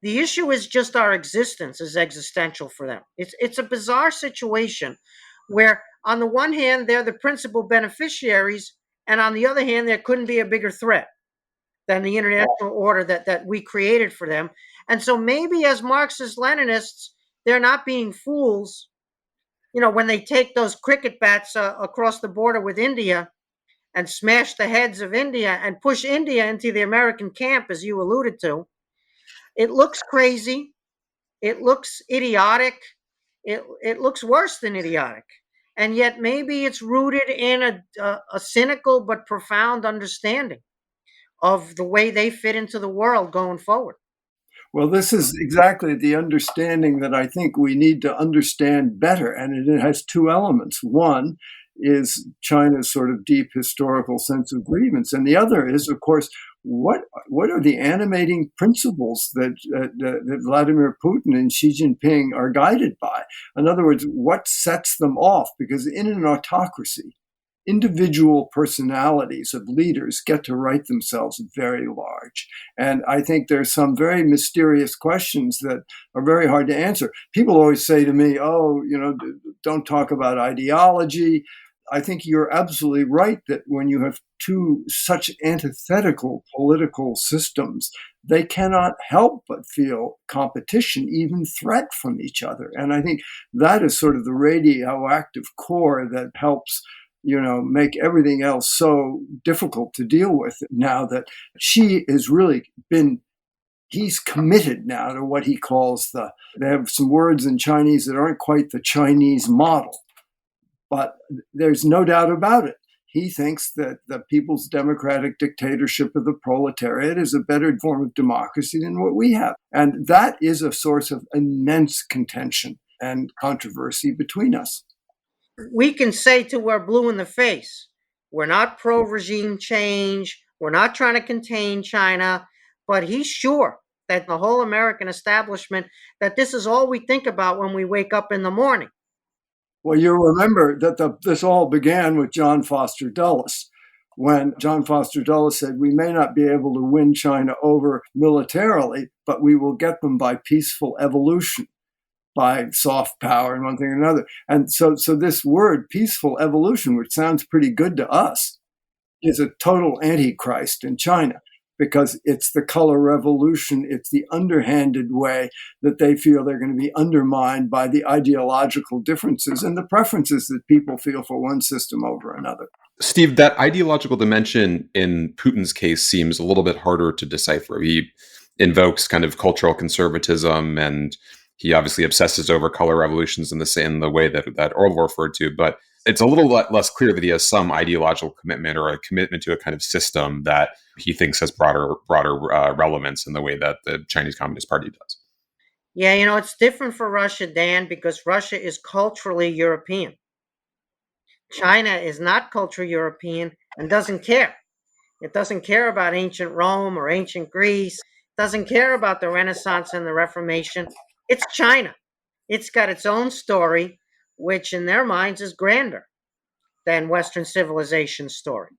The issue is just our existence is existential for them. It's a bizarre situation where on the one hand, they're the principal beneficiaries, and on the other hand, there couldn't be a bigger threat than the international order that we created for them. And so maybe as Marxist-Leninists, they're not being fools, when they take those cricket bats across the border with India and smash the heads of India and push India into the American camp, as you alluded to. It looks crazy. It looks idiotic. It looks worse than idiotic. And yet maybe it's rooted in a cynical but profound understanding of the way they fit into the world going forward. Well, this is exactly the understanding that I think we need to understand better. And it has two elements. One is China's sort of deep historical sense of grievance. And the other is, of course, what are the animating principles that Vladimir Putin and Xi Jinping are guided by? In other words, what sets them off? Because in an autocracy, individual personalities of leaders get to write themselves very large. And I think there's some very mysterious questions that are very hard to answer. People always say to me, don't talk about ideology. I think you're absolutely right that when you have two such antithetical political systems, they cannot help but feel competition, even threat from each other. And I think that is sort of the radioactive core that helps make everything else so difficult to deal with now that Xi has really he's committed now to what he calls they have some words in Chinese that aren't quite the Chinese model, but there's no doubt about it. He thinks that the people's democratic dictatorship of the proletariat is a better form of democracy than what we have. And that is a source of immense contention and controversy between us. We can say till we're blue in the face, we're not pro-regime change, we're not trying to contain China, but he's sure that the whole American establishment, that this is all we think about when we wake up in the morning. Well, you remember that this all began with John Foster Dulles, when John Foster Dulles said, we may not be able to win China over militarily, but we will get them by peaceful evolution, by soft power and one thing or another. And so this word, peaceful evolution, which sounds pretty good to us, is a total antichrist in China, because it's the color revolution. It's the underhanded way that they feel they're going to be undermined by the ideological differences and the preferences that people feel for one system over another. Steve, that ideological dimension in Putin's case seems a little bit harder to decipher. He invokes kind of cultural conservatism, and he obviously obsesses over color revolutions in the way that Orville referred to, but it's a little less clear that he has some ideological commitment or a commitment to a kind of system that he thinks has broader relevance in the way that the Chinese Communist Party does. Yeah, it's different for Russia, Dan, because Russia is culturally European. China is not culturally European and doesn't care. It doesn't care about ancient Rome or ancient Greece. doesn't care about the Renaissance and the Reformation. It's China. It's got its own story, which in their minds is grander than Western civilization's story.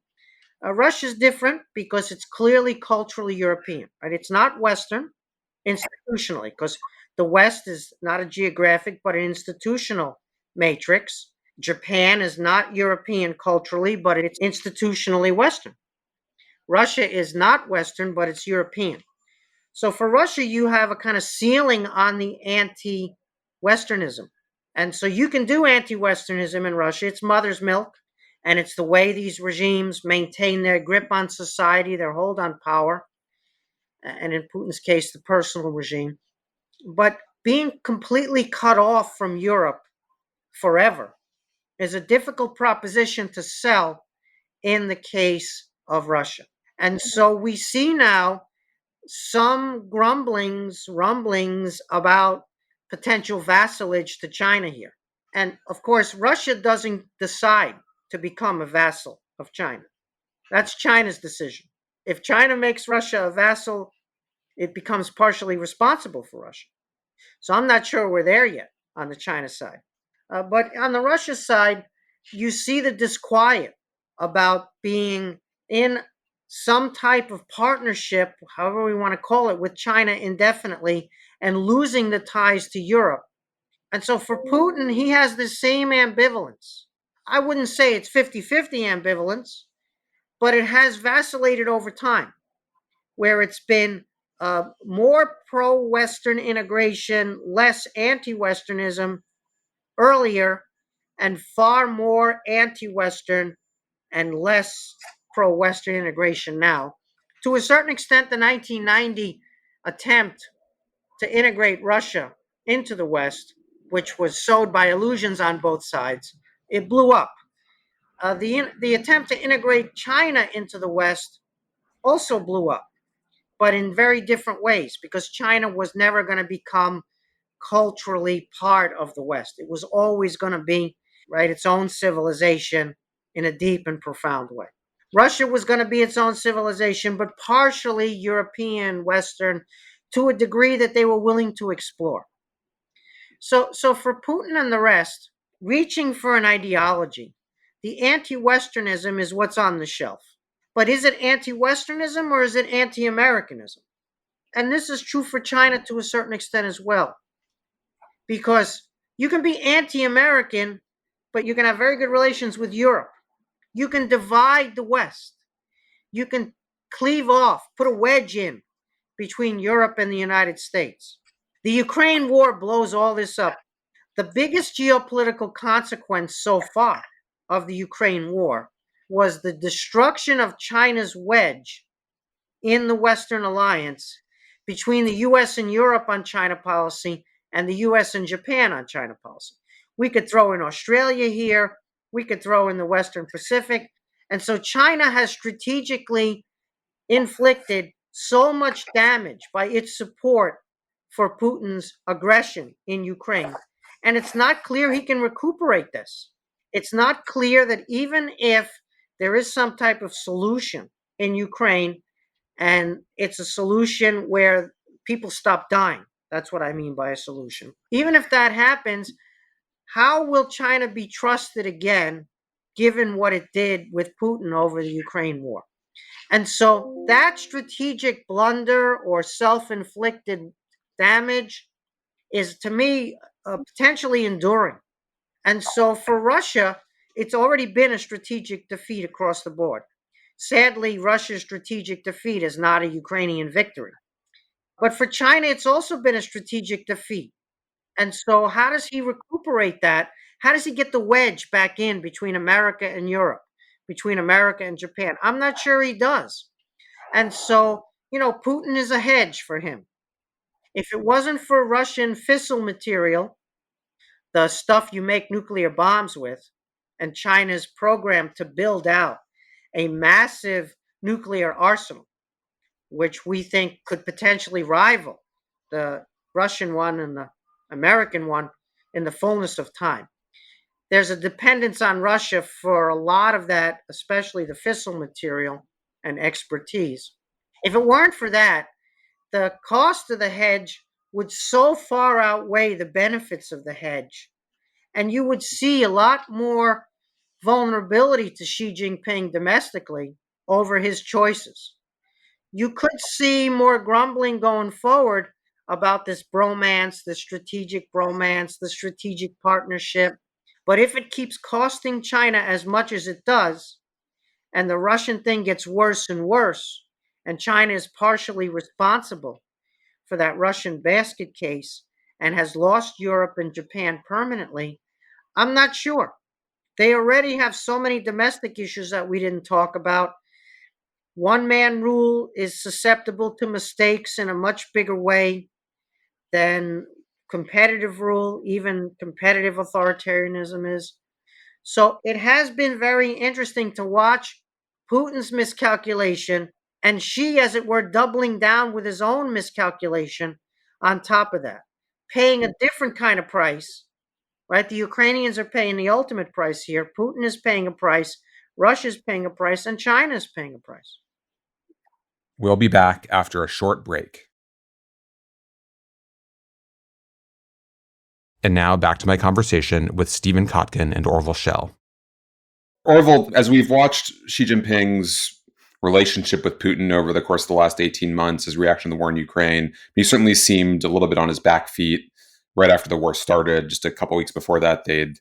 Russia's different because it's clearly culturally European, right? It's not Western institutionally, because the West is not a geographic but an institutional matrix. Japan is not European culturally, but it's institutionally Western. Russia is not Western, but it's European. So for Russia, you have a kind of ceiling on the anti-Westernism. And so you can do anti-Westernism in Russia. It's mother's milk, and it's the way these regimes maintain their grip on society, their hold on power, and in Putin's case, the personal regime. But being completely cut off from Europe forever is a difficult proposition to sell in the case of Russia. And so we see now some rumblings about potential vassalage to China here. And of course, Russia doesn't decide to become a vassal of China. That's China's decision. If China makes Russia a vassal, it becomes partially responsible for Russia. So I'm not sure we're there yet on the China side. But on the Russia side, you see the disquiet about being in some type of partnership, however we want to call it, with China indefinitely and losing the ties to Europe. And so for Putin, he has the same ambivalence. I wouldn't say it's 50-50 ambivalence, but it has vacillated over time, where it's been more pro-Western integration, less anti-Westernism earlier, and far more anti-Western and less pro-Western integration now. To a certain extent, the 1990 attempt to integrate Russia into the West, which was sowed by illusions on both sides, it blew up. The attempt to integrate China into the West also blew up, but in very different ways, because China was never going to become culturally part of the West. It was always going to be, right, its own civilization in a deep and profound way. Russia was going to be its own civilization, but partially European, Western, to a degree that they were willing to explore. So for Putin and the rest, reaching for an ideology, the anti-Westernism is what's on the shelf. But is it anti-Westernism or is it anti-Americanism? And this is true for China to a certain extent as well. Because you can be anti-American, but you can have very good relations with Europe. You can divide the West. You can cleave off, put a wedge in between Europe and the United States. The Ukraine war blows all this up. The biggest geopolitical consequence so far of the Ukraine war was the destruction of China's wedge in the Western alliance between the U.S. and Europe on China policy and the U.S. and Japan on China policy. We could throw in Australia here. We could throw in the Western Pacific. And so China has strategically inflicted so much damage by its support for Putin's aggression in Ukraine. And it's not clear he can recuperate this. It's not clear that even if there is some type of solution in Ukraine, and it's a solution where people stop dying, that's what I mean by a solution. Even if that happens, how will China be trusted again, given what it did with Putin over the Ukraine war? And so that strategic blunder or self-inflicted damage is, to me, potentially enduring. And so for Russia, it's already been a strategic defeat across the board. Sadly, Russia's strategic defeat is not a Ukrainian victory. But for China, it's also been a strategic defeat. And so how does he recuperate that? How does he get the wedge back in between America and Europe, between America and Japan? I'm not sure he does. And so, Putin is a hedge for him. If it wasn't for Russian fissile material, the stuff you make nuclear bombs with, and China's program to build out a massive nuclear arsenal, which we think could potentially rival the Russian one and the American one in the fullness of time. There's a dependence on Russia for a lot of that, especially the fissile material and expertise. If it weren't for that, the cost of the hedge would so far outweigh the benefits of the hedge. And you would see a lot more vulnerability to Xi Jinping domestically over his choices. You could see more grumbling going forward about this bromance, the strategic bromance, the strategic partnership. But if it keeps costing China as much as it does, and the Russian thing gets worse and worse, and China is partially responsible for that Russian basket case and has lost Europe and Japan permanently, I'm not sure. They already have so many domestic issues that we didn't talk about. One man rule is susceptible to mistakes in a much bigger way than competitive rule, even competitive authoritarianism is. So it has been very interesting to watch Putin's miscalculation and Xi, as it were, doubling down with his own miscalculation on top of that, paying a different kind of price, right? The Ukrainians are paying the ultimate price here. Putin is paying a price, Russia's paying a price, and China is paying a price. We'll be back after a short break. And now back to my conversation with Stephen Kotkin and Orville Schell. Orville, as we've watched Xi Jinping's relationship with Putin over the course of the last 18 months, his reaction to the war in Ukraine, he certainly seemed a little bit on his back feet right after the war started. Just a couple weeks before that, they'd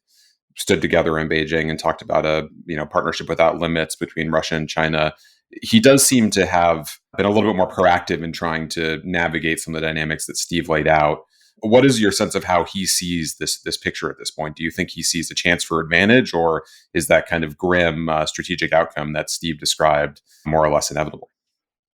stood together in Beijing and talked about a partnership without limits between Russia and China. He does seem to have been a little bit more proactive in trying to navigate some of the dynamics that Steve laid out. What is your sense of how he sees this picture at this point? Do you think he sees a chance for advantage, or is that kind of grim strategic outcome that Steve described more or less inevitable?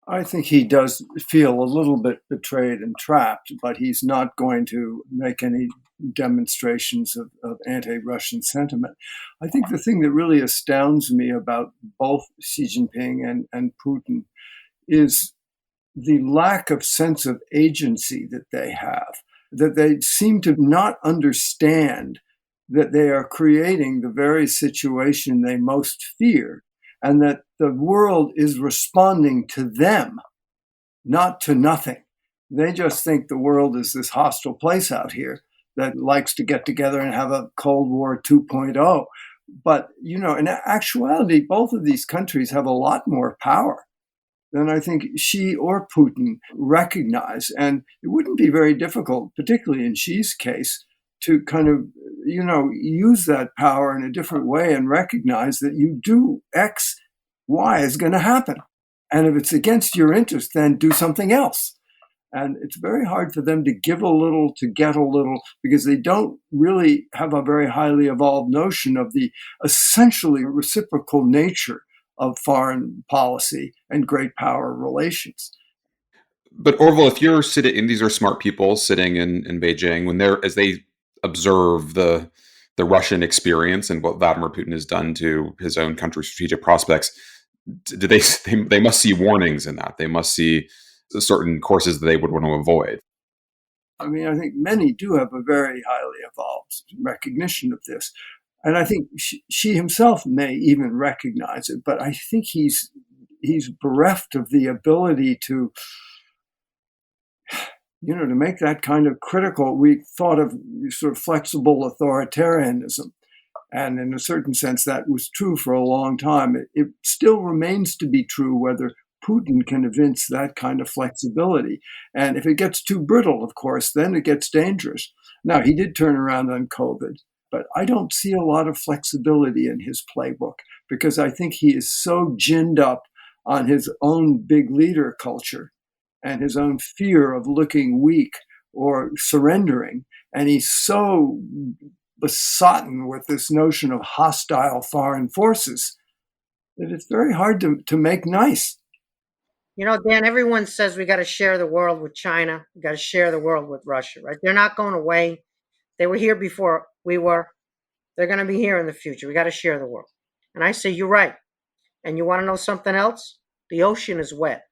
I think he does feel a little bit betrayed and trapped, but he's not going to make any demonstrations of anti-Russian sentiment. I think the thing that really astounds me about both Xi Jinping and Putin is the lack of sense of agency that they have, that they seem to not understand that they are creating the very situation they most fear, and that the world is responding to them, not to nothing. They just think the world is this hostile place out here that likes to get together and have a Cold War 2.0. But, in actuality, both of these countries have a lot more power than I think Xi or Putin recognize. And it wouldn't be very difficult, particularly in Xi's case, to kind of, use that power in a different way and recognize that you do X, Y is going to happen. And if it's against your interest, then do something else. And it's very hard for them to give a little, to get a little, because they don't really have a very highly evolved notion of the essentially reciprocal nature of foreign policy and great power relations. But Orville, if you're sitting, and these are smart people sitting in Beijing, as they observe the Russian experience and what Vladimir Putin has done to his own country's strategic prospects, do they must see warnings in that. They must see certain courses that they would want to avoid. I mean, I think many do have a very highly evolved recognition of this. And I think Xi himself may even recognize it, but I think he's bereft of the ability to make that kind of critical. We thought of sort of flexible authoritarianism. And in a certain sense, that was true for a long time. It still remains to be true whether Putin can evince that kind of flexibility. And if it gets too brittle, of course, then it gets dangerous. Now, he did turn around on COVID, but I don't see a lot of flexibility in his playbook because I think he is so ginned up on his own big leader culture and his own fear of looking weak or surrendering. And he's so besotted with this notion of hostile foreign forces that it's very hard to make nice. Dan, everyone says we got to share the world with China. We got to share the world with Russia, right? They're not going away. They were here before we were. They're going to be here in the future. We got to share the world. And I say, you're right. And you want to know something else? The ocean is wet.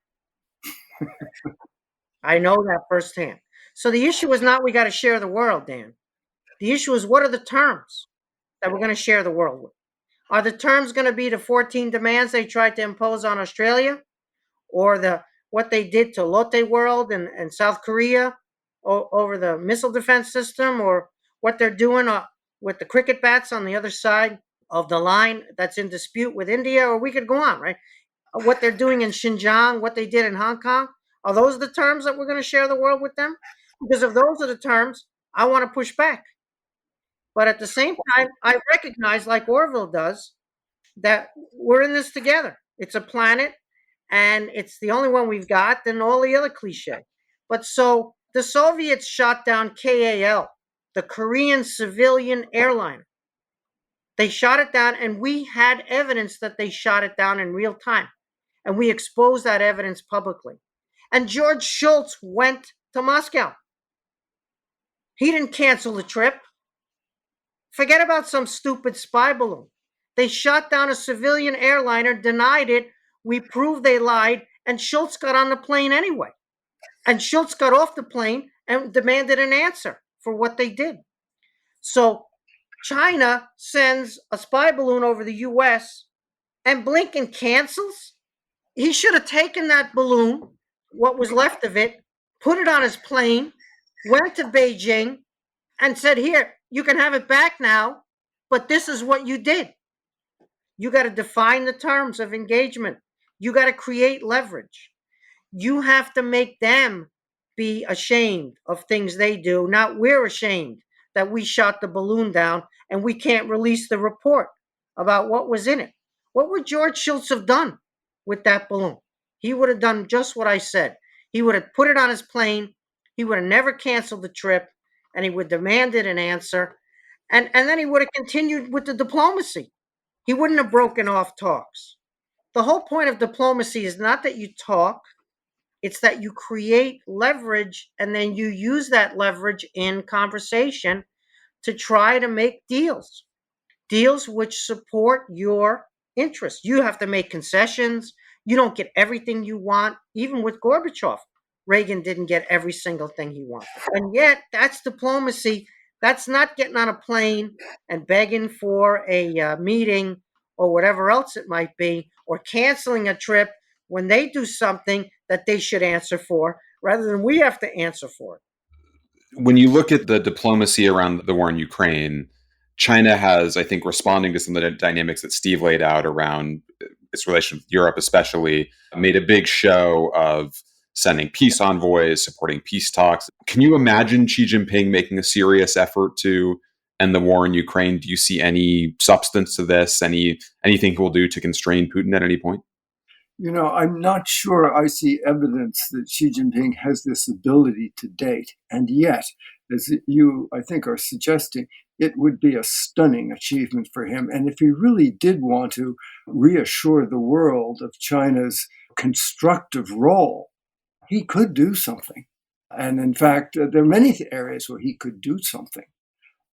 I know that firsthand. So the issue is not we got to share the world, Dan. The issue is what are the terms that we're going to share the world with? Are the terms going to be the 14 demands they tried to impose on Australia? Or the what they did to Lotte World and South Korea over the missile defense system, or what they're doing with the cricket bats on the other side of the line that's in dispute with India, or we could go on, right? What they're doing in Xinjiang, what they did in Hong Kong. Are those the terms that we're going to share the world with them? Because if those are the terms, I want to push back. But at the same time, I recognize, like Orville does, that we're in this together. It's a planet, and it's the only one we've got, than all the other cliche. But so the Soviets shot down KAL, the Korean civilian airliner. They shot it down, and we had evidence that they shot it down in real time. And we exposed that evidence publicly. And George Shultz went to Moscow. He didn't cancel the trip. Forget about some stupid spy balloon. They shot down a civilian airliner, denied it. We proved they lied, and Shultz got on the plane anyway. And Shultz got off the plane and demanded an answer for what they did. So China sends a spy balloon over the U.S., and Blinken cancels? He should have taken that balloon, what was left of it, put it on his plane, went to Beijing, and said, here, you can have it back now, but this is what you did. You got to define the terms of engagement. You got to create leverage. You have to make them be ashamed of things they do, not we're ashamed that we shot the balloon down and we can't release the report about what was in it. What would George Shultz have done with that balloon? He would have done just what I said. He would have put it on his plane. He would have never canceled the trip, and he would have demanded an answer. And then he would have continued with the diplomacy. He wouldn't have broken off talks. The whole point of diplomacy is not that you talk, it's that you create leverage, and then you use that leverage in conversation to try to make deals which support your interests. You have to make concessions. You don't get everything you want. Even with Gorbachev, Reagan didn't get every single thing he wanted. And yet, that's diplomacy. That's not getting on a plane and begging for a meeting or whatever else it might be, or canceling a trip when they do something that they should answer for, rather than we have to answer for it. When you look at the diplomacy around the war in Ukraine, China has, I think, responding to some of the dynamics that Steve laid out around its relation with Europe, especially, made a big show of sending peace envoys, supporting peace talks. Can you imagine Xi Jinping making a serious effort to end the war in Ukraine? Do you see any substance to this? Anything he will do to constrain Putin at any point? You know, I'm not sure I see evidence that Xi Jinping has this ability to date. And yet, as you, I think, are suggesting, it would be a stunning achievement for him. And if he really did want to reassure the world of China's constructive role, he could do something. And in fact, there are many areas where he could do something.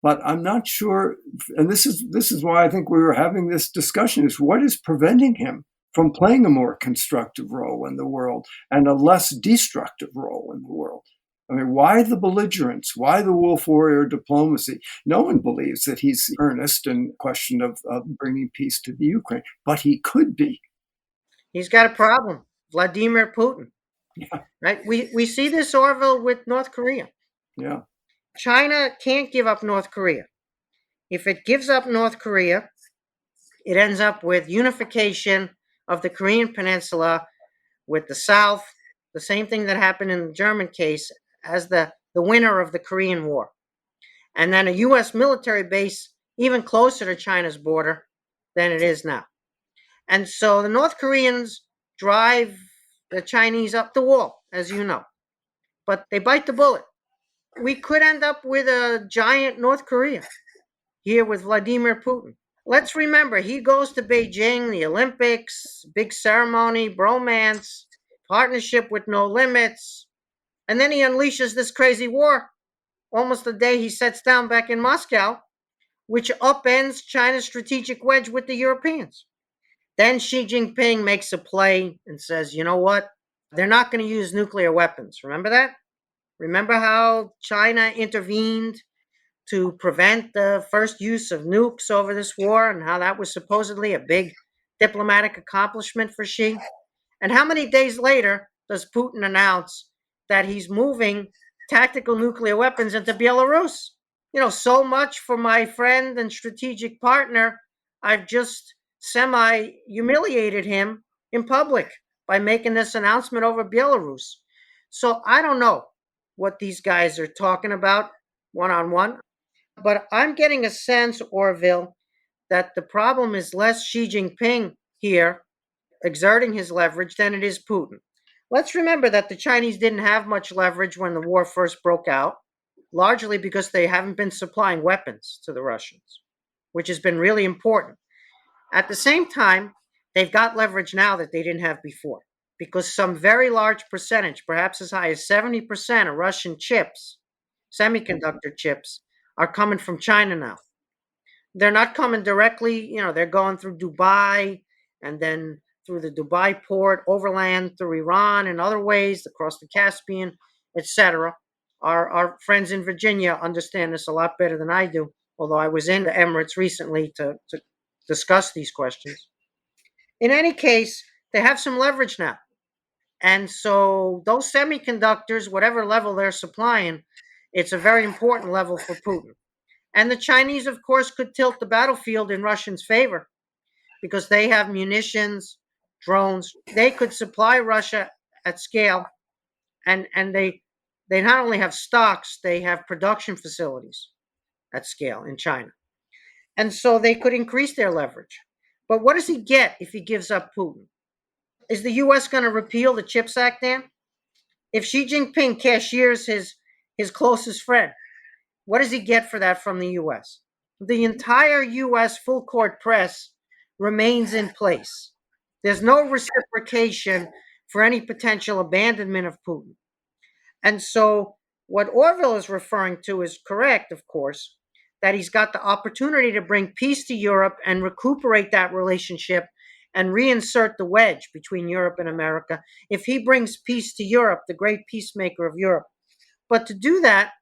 But I'm not sure, and this is why I think we were having this discussion, is what is preventing him from playing a more constructive role in the world and a less destructive role in the world? I mean, why the belligerence? Why the wolf warrior diplomacy? No one believes that he's earnest in question of bringing peace to the Ukraine, but he could be. He's got a problem, Vladimir Putin. Yeah. Right? We see this, Orville, with North Korea. Yeah. China can't give up North Korea. If it gives up North Korea, it ends up with unification of the Korean Peninsula with the South, the same thing that happened in the German case, as the winner of the Korean War. And then a U.S. military base even closer to China's border than it is now. And so the North Koreans drive the Chinese up the wall, as you know. But they bite the bullet. We could end up with a giant North Korea here with Vladimir Putin. Let's remember, he goes to Beijing, the Olympics, big ceremony, bromance, partnership with no limits. And then he unleashes this crazy war almost the day he sets down back in Moscow, which upends China's strategic wedge with the Europeans. Then Xi Jinping makes a play and says, you know what? They're not going to use nuclear weapons. Remember that? Remember how China intervened to prevent the first use of nukes over this war, and how that was supposedly a big diplomatic accomplishment for Xi? And how many days later does Putin announce that he's moving tactical nuclear weapons into Belarus. So much for my friend and strategic partner. I've just semi humiliated him in public by making this announcement over Belarus. So I don't know what these guys are talking about one on one, but I'm getting a sense, Orville, that the problem is less Xi Jinping here exerting his leverage than it is Putin. Let's remember that the Chinese didn't have much leverage when the war first broke out, largely because they haven't been supplying weapons to the Russians, which has been really important. At the same time, they've got leverage now that they didn't have before, because some very large percentage, perhaps as high as 70% of Russian chips, semiconductor chips, are coming from China now. They're not coming directly, they're going through Dubai and then through the Dubai port, overland through Iran and other ways, across the Caspian, etc. Our friends in Virginia understand this a lot better than I do, although I was in the Emirates recently to discuss these questions. In any case, they have some leverage now. And so those semiconductors, whatever level they're supplying, it's a very important level for Putin. And the Chinese, of course, could tilt the battlefield in Russians' favor because they have munitions, drones. They could supply Russia at scale, and they not only have stocks, they have production facilities at scale in China. And so they could increase their leverage. But what does he get if he gives up Putin? Is the U.S. going to repeal the CHIPS Act, Dan? If Xi Jinping cashiers his closest friend, what does he get for that from the U.S.? The entire U.S. full court press remains in place. There's no reciprocation for any potential abandonment of Putin. And so what Orville is referring to is correct, of course, that he's got the opportunity to bring peace to Europe and recuperate that relationship and reinsert the wedge between Europe and America if he brings peace to Europe, the great peacemaker of Europe. But to do that,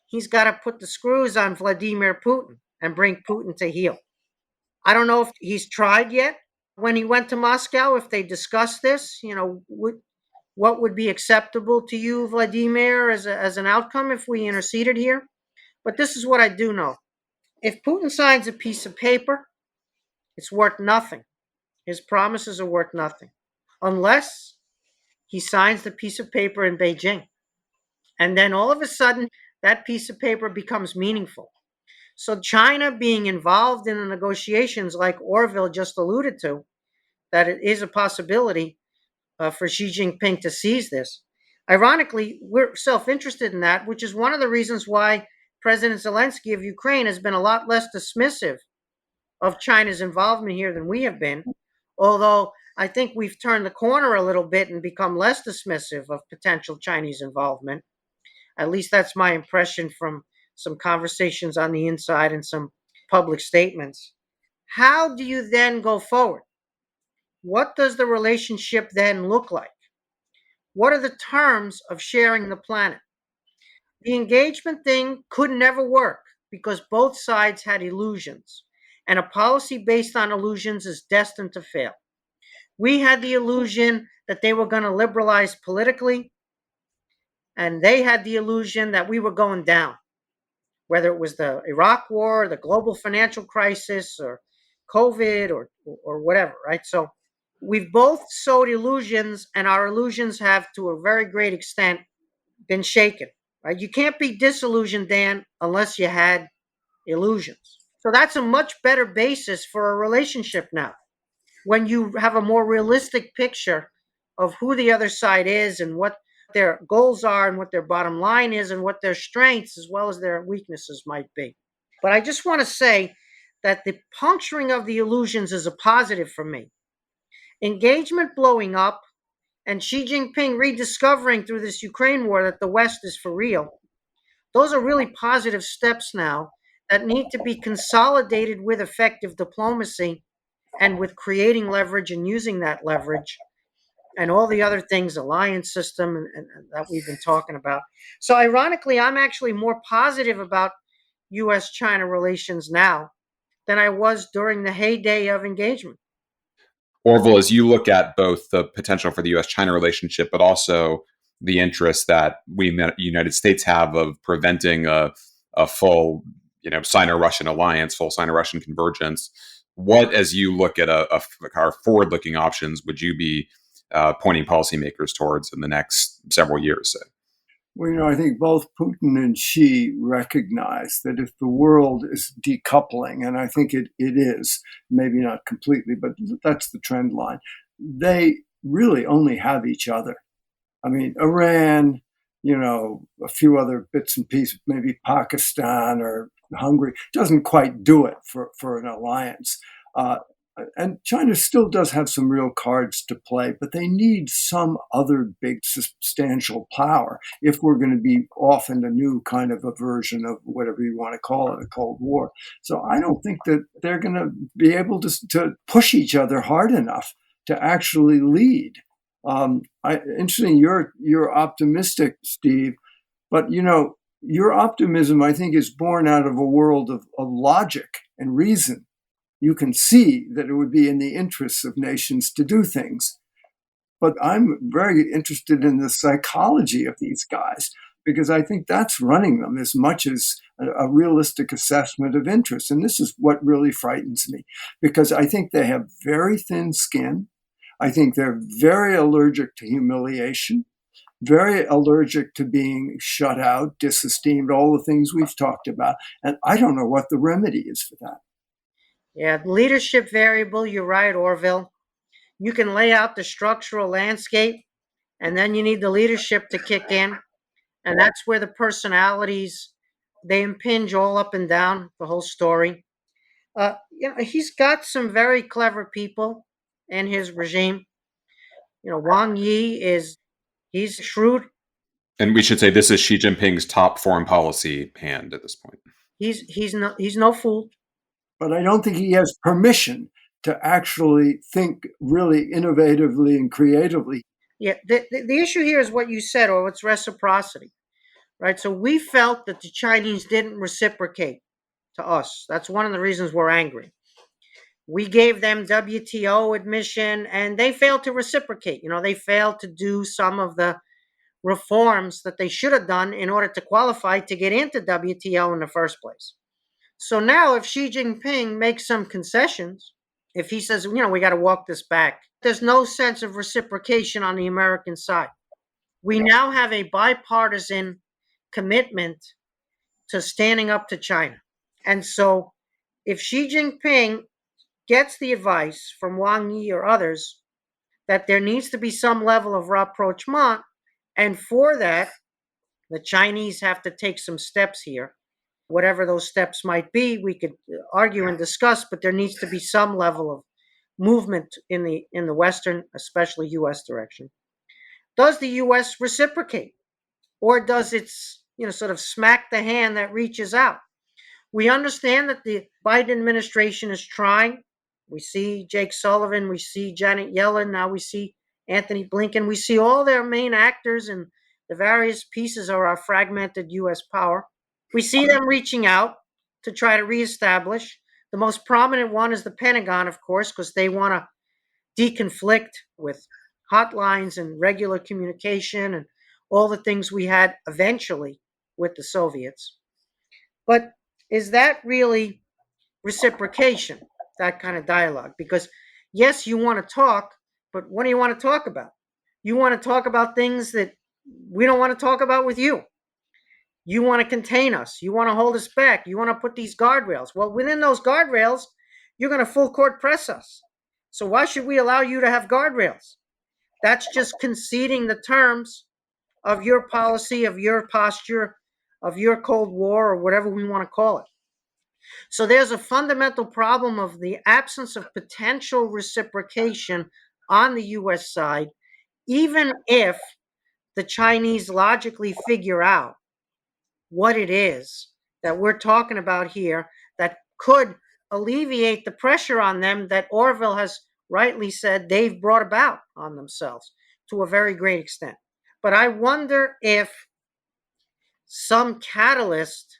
he's got to put the screws on Vladimir Putin and bring Putin to heel. I don't know if he's tried yet. When he went to Moscow, if they discussed this, what would be acceptable to you, Vladimir, as an outcome if we interceded here? But this is what I do know. If Putin signs a piece of paper, it's worth nothing. His promises are worth nothing unless he signs the piece of paper in Beijing. And then all of a sudden, that piece of paper becomes meaningful. So China being involved in the negotiations, like Orville just alluded to, that it is a possibility for Xi Jinping to seize this. Ironically, we're self-interested in that, which is one of the reasons why President Zelensky of Ukraine has been a lot less dismissive of China's involvement here than we have been, although I think we've turned the corner a little bit and become less dismissive of potential Chinese involvement. At least that's my impression from some conversations on the inside and some public statements. How do you then go forward? What does the relationship then look like? What are the terms of sharing the planet? The engagement thing could never work because both sides had illusions, and a policy based on illusions is destined to fail. We had the illusion that they were going to liberalize politically, and they had the illusion that we were going down, whether it was the Iraq war, the global financial crisis, or COVID, or whatever, right? So we've both sowed illusions, and our illusions have, to a very great extent, been shaken, right? You can't be disillusioned, Dan, unless you had illusions. So that's a much better basis for a relationship now, when you have a more realistic picture of who the other side is and what their goals are and what their bottom line is and what their strengths as well as their weaknesses might be. But I just want to say that the puncturing of the illusions is a positive for me. Engagement blowing up and Xi Jinping rediscovering through this Ukraine war that the West is for real, those are really positive steps now that need to be consolidated with effective diplomacy and with creating leverage and using that leverage and all the other things, alliance system and that we've been talking about. So ironically, I'm actually more positive about U.S. China relations now than I was during the heyday of engagement. Orville, as you look at both the potential for the U.S. China relationship, but also the interest that we, United States, have of preventing a full, Sino-Russian alliance, full Sino-Russian convergence, what, as you look at our forward-looking options, would you be pointing policymakers towards in the next several years? Say? Well, I think both Putin and Xi recognize that if the world is decoupling, and I think it is, maybe not completely, but that's the trend line, they really only have each other. I mean, Iran, a few other bits and pieces, maybe Pakistan or Hungary, doesn't quite do it for an alliance. And China still does have some real cards to play, but they need some other big substantial power if we're going to be off in a new kind of a version of whatever you want to call it, a Cold War. So I don't think that they're going to be able to push each other hard enough to actually lead. Interesting, you're optimistic, Steve, but your optimism, I think, is born out of a world of logic and reason. You can see that it would be in the interests of nations to do things. But I'm very interested in the psychology of these guys, because I think that's running them as much as a realistic assessment of interest. And this is what really frightens me, because I think they have very thin skin. I think they're very allergic to humiliation, very allergic to being shut out, disesteemed, all the things we've talked about. And I don't know what the remedy is for that. Yeah, leadership variable, you're right, Orville. You can lay out the structural landscape, and then you need the leadership to kick in. And that's where the personalities, they impinge all up and down the whole story. He's got some very clever people in his regime. Wang Yi he's shrewd. And we should say this is Xi Jinping's top foreign policy hand at this point. He's no fool. But I don't think he has permission to actually think really innovatively and creatively. Yeah, the issue here is what you said, or it's reciprocity, right? So we felt that the Chinese didn't reciprocate to us. That's one of the reasons we're angry. We gave them WTO admission, and they failed to reciprocate. They failed to do some of the reforms that they should have done in order to qualify to get into WTO in the first place. So now if Xi Jinping makes some concessions, if he says, we got to walk this back, there's no sense of reciprocation on the American side. We now have a bipartisan commitment to standing up to China. And so if Xi Jinping gets the advice from Wang Yi or others that there needs to be some level of rapprochement, and for that, the Chinese have to take some steps here. Whatever those steps might be, we could argue and discuss, but there needs to be some level of movement in the Western, especially U.S. direction. Does the U.S. reciprocate, or does it, sort of smack the hand that reaches out? We understand that the Biden administration is trying. We see Jake Sullivan, we see Janet Yellen, now we see Anthony Blinken. We see all their main actors in the various pieces of our fragmented U.S. power. We see them reaching out to try to reestablish. The most prominent one is the Pentagon, of course, because they want to deconflict with hotlines and regular communication and all the things we had eventually with the Soviets. But is that really reciprocation, that kind of dialogue? Because yes, you want to talk, but what do you want to talk about? You want to talk about things that we don't want to talk about with you. You want to contain us. You want to hold us back. You want to put these guardrails. Well, within those guardrails, you're going to full court press us. So why should we allow you to have guardrails? That's just conceding the terms of your policy, of your posture, of your Cold War, or whatever we want to call it. So there's a fundamental problem of the absence of potential reciprocation on the U.S. side, even if the Chinese logically figure out what it is that we're talking about here that could alleviate the pressure on them that Orville has rightly said they've brought about on themselves to a very great extent. But I wonder if some catalyst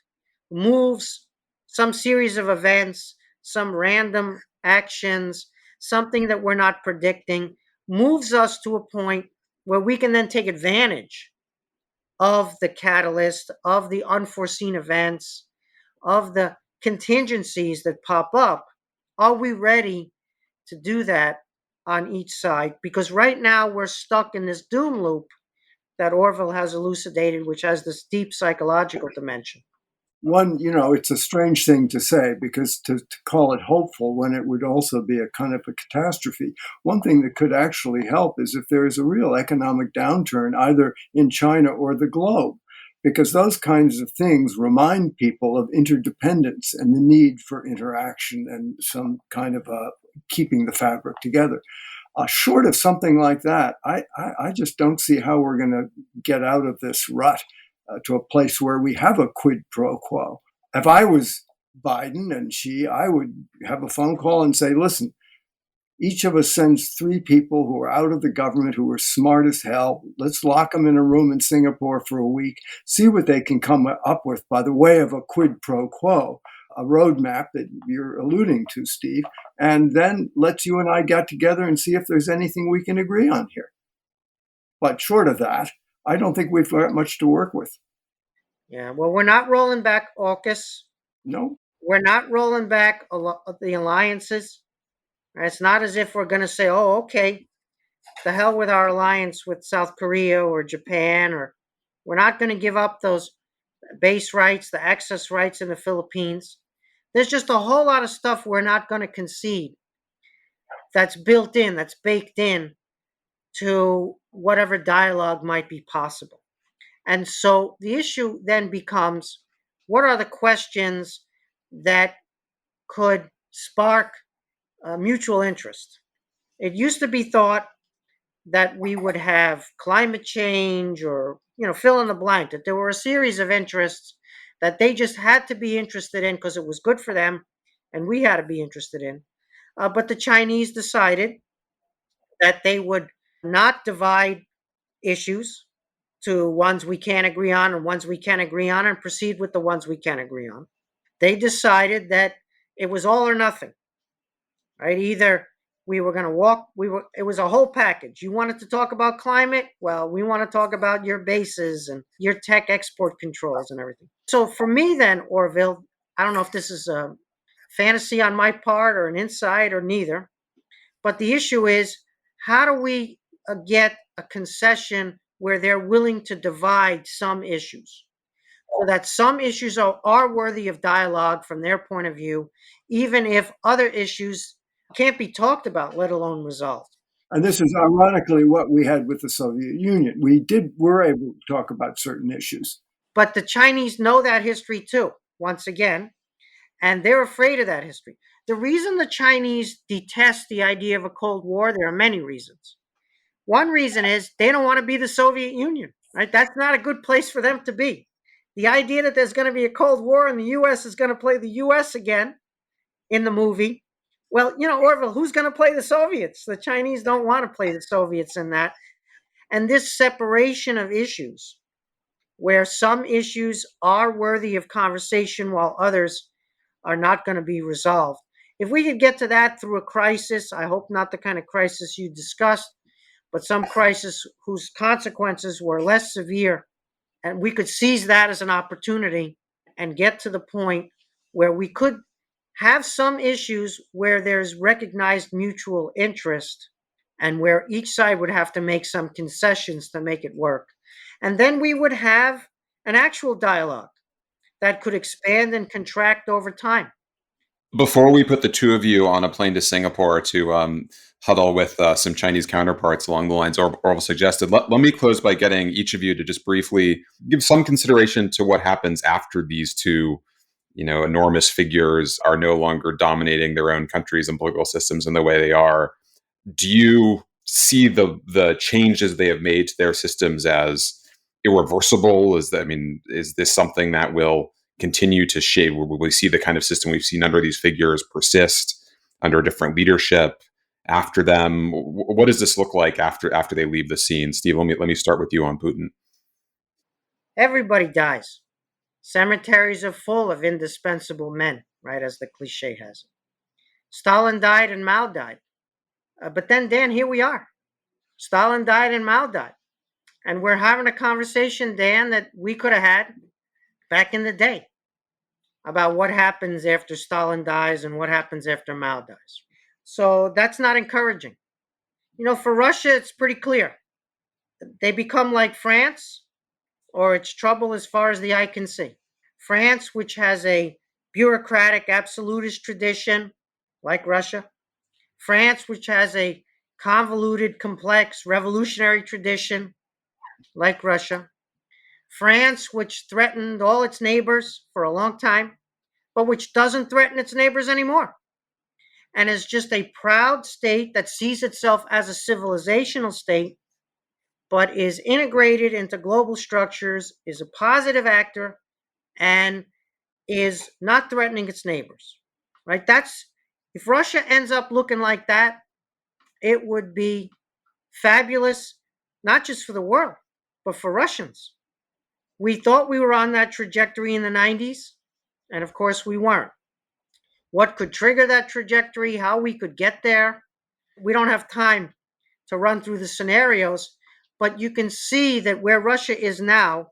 moves, some series of events, some random actions something that we're not predicting, moves us to a point where we can then take advantage of the catalyst, of the unforeseen events, of the contingencies that pop up. Are we ready to do that on each side? Because right now we're stuck in this doom loop that Orville has elucidated, which has this deep psychological dimension. One, it's a strange thing to say, because to call it hopeful when it would also be a kind of a catastrophe. One thing that could actually help is if there is a real economic downturn, either in China or the globe, because those kinds of things remind people of interdependence and the need for interaction and some kind of keeping the fabric together. Short of something like that, I just don't see how we're going to get out of this rut to a place where we have a quid pro quo. If I was Biden and Xi, I would have a phone call and say, listen, each of us sends 3 people who are out of the government, who are smart as hell. Let's lock them in a room in Singapore for a week, see what they can come up with by the way of a quid pro quo, a roadmap that you're alluding to, Steve, and then let's you and I get together and see if there's anything we can agree on here. But short of that, I don't think we've got much to work with. Yeah, well, we're not rolling back AUKUS. No. We're not rolling back the alliances. It's not as if we're going to say, oh, okay, the hell with our alliance with South Korea or Japan, or we're not going to give up those base rights, the access rights in the Philippines. There's just a whole lot of stuff we're not going to concede that's built in, that's baked in to whatever dialogue might be possible. And so the issue then becomes, what are the questions that could spark mutual interest? It used to be thought that we would have climate change or, fill in the blank, that there were a series of interests that they just had to be interested in because it was good for them and we had to be interested in. But the Chinese decided that they would not divide issues to ones we can't agree on and ones we can agree on and proceed with the ones we can agree on. They decided that it was all or nothing, right? Either we were going to walk, it was a whole package. You wanted to talk about climate? Well, we want to talk about your bases and your tech export controls and everything. So for me then, Orville, I don't know if this is a fantasy on my part or an insight or neither, but the issue is, how do we get a concession where they're willing to divide some issues, so that some issues are worthy of dialogue from their point of view, even if other issues can't be talked about, let alone resolved. And this is ironically what we had with the Soviet Union. Were able to talk about certain issues. But the Chinese know that history too, once again, and they're afraid of that history. The reason the Chinese detest the idea of a Cold War, there are many reasons. One reason is they don't want to be the Soviet Union, right? That's not a good place for them to be. The idea that there's going to be a Cold War and the U.S. is going to play the U.S. again in the movie. Well, Orville, who's going to play the Soviets? The Chinese don't want to play the Soviets in that. And this separation of issues, where some issues are worthy of conversation while others are not going to be resolved. If we could get to that through a crisis, I hope not the kind of crisis you discussed, but some crisis whose consequences were less severe, and we could seize that as an opportunity and get to the point where we could have some issues where there's recognized mutual interest and where each side would have to make some concessions to make it work. And then we would have an actual dialogue that could expand and contract over time. Before we put the two of you on a plane to Singapore to huddle with some Chinese counterparts along the lines Orville suggested, let me close by getting each of you to just briefly give some consideration to what happens after these two, enormous figures are no longer dominating their own countries and political systems in the way they are. Do you see the changes they have made to their systems as irreversible? Is this something that will continue to shape? Will we see the kind of system we've seen under these figures persist under different leadership after them? What does this look like after they leave the scene? Steve, let me start with you on Putin. Everybody dies. Cemeteries are full of indispensable men, right, as the cliche has it. Stalin died and Mao died. But then, Dan, here we are. Stalin died and Mao died. And we're having a conversation, Dan, that we could have had back in the day about what happens after Stalin dies and what happens after Mao dies. So that's not encouraging. For Russia, it's pretty clear. They become like France, or it's trouble as far as the eye can see. France, which has a bureaucratic absolutist tradition, like Russia. France, which has a convoluted, complex, revolutionary tradition, like Russia. France, which threatened all its neighbors for a long time, but which doesn't threaten its neighbors anymore, and is just a proud state that sees itself as a civilizational state, but is integrated into global structures, is a positive actor, and is not threatening its neighbors, right? If Russia ends up looking like that, it would be fabulous, not just for the world, but for Russians. We thought we were on that trajectory in the 90s, and of course we weren't. What could trigger that trajectory, how we could get there, we don't have time to run through the scenarios, but you can see that where Russia is now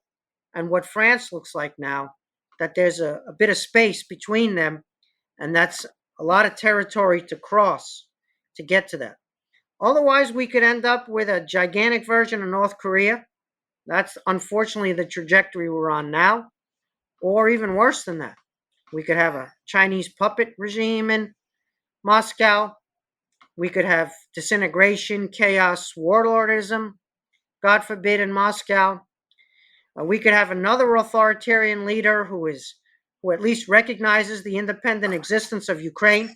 and what France looks like now, that there's a bit of space between them, and that's a lot of territory to cross to get to that. Otherwise, we could end up with a gigantic version of North Korea. That's unfortunately the trajectory we're on now, or even worse than that. We could have a Chinese puppet regime in Moscow. We could have disintegration, chaos, warlordism, God forbid, in Moscow. We could have another authoritarian leader who at least recognizes the independent existence of Ukraine,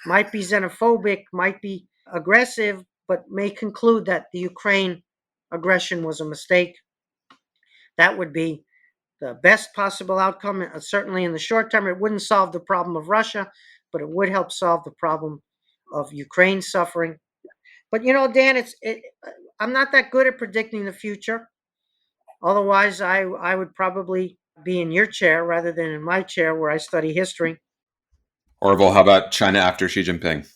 might be xenophobic, might be aggressive, but may conclude that the Ukraine aggression was a mistake. That would be the best possible outcome. Certainly in the short term, it wouldn't solve the problem of Russia, but it would help solve the problem of Ukraine suffering. But Dan, I'm not that good at predicting the future. Otherwise, I would probably be in your chair rather than in my chair where I study history. Orville, how about China after Xi Jinping?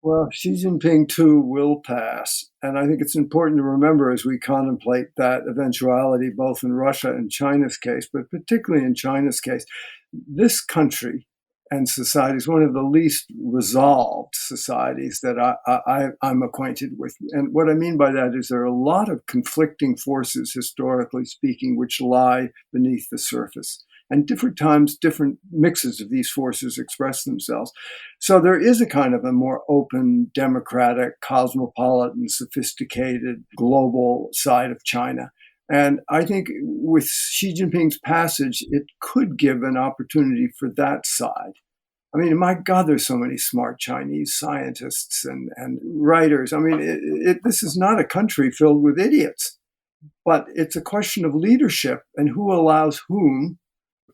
Well, Xi Jinping too will pass. And I think it's important to remember as we contemplate that eventuality, both in Russia and China's case, but particularly in China's case, this country and society is one of the least resolved societies that I'm acquainted with. And what I mean by that is there are a lot of conflicting forces, historically speaking, which lie beneath the surface. And different times, different mixes of these forces express themselves. So there is a kind of a more open, democratic, cosmopolitan, sophisticated, global side of China. And I think with Xi Jinping's passage, it could give an opportunity for that side. I mean, my God, there's so many smart Chinese scientists and writers. I mean, this is not a country filled with idiots, but it's a question of leadership and who allows whom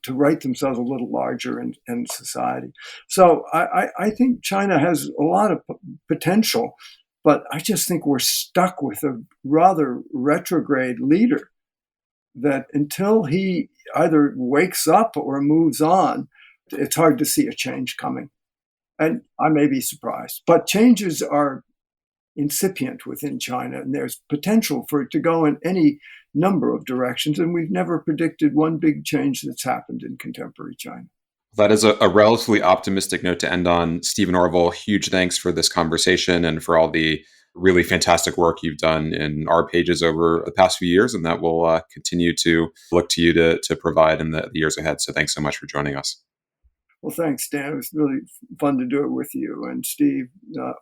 to write themselves a little larger in society. So I think China has a lot of potential, but I just think we're stuck with a rather retrograde leader that until he either wakes up or moves on, it's hard to see a change coming. And I may be surprised, but changes are incipient within China, and there's potential for it to go in any number of directions. And we've never predicted one big change that's happened in contemporary China. That is a relatively optimistic note to end on. Stephen Orville, huge thanks for this conversation and for all the really fantastic work you've done in our pages over the past few years, and that we'll continue to look to you to provide in the years ahead. So thanks so much for joining us. Well, thanks, Dan. It was really fun to do it with you. And Steve,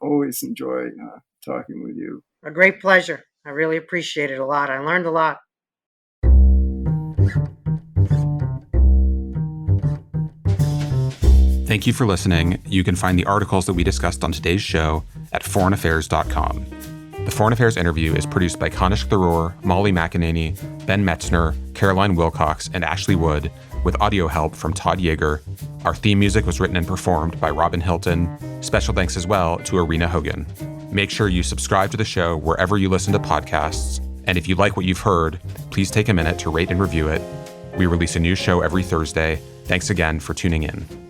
always enjoy talking with you. A great pleasure. I really appreciate it a lot. I learned a lot. Thank you for listening. You can find the articles that we discussed on today's show at foreignaffairs.com. The Foreign Affairs interview is produced by Kanish Tharoor, Molly McEnany, Ben Metzner, Caroline Wilcox, and Ashley Wood, with audio help from Todd Yeager. Our theme music was written and performed by Robin Hilton. Special thanks as well to Arena Hogan. Make sure you subscribe to the show wherever you listen to podcasts. And if you like what you've heard, please take a minute to rate and review it. We release a new show every Thursday. Thanks again for tuning in.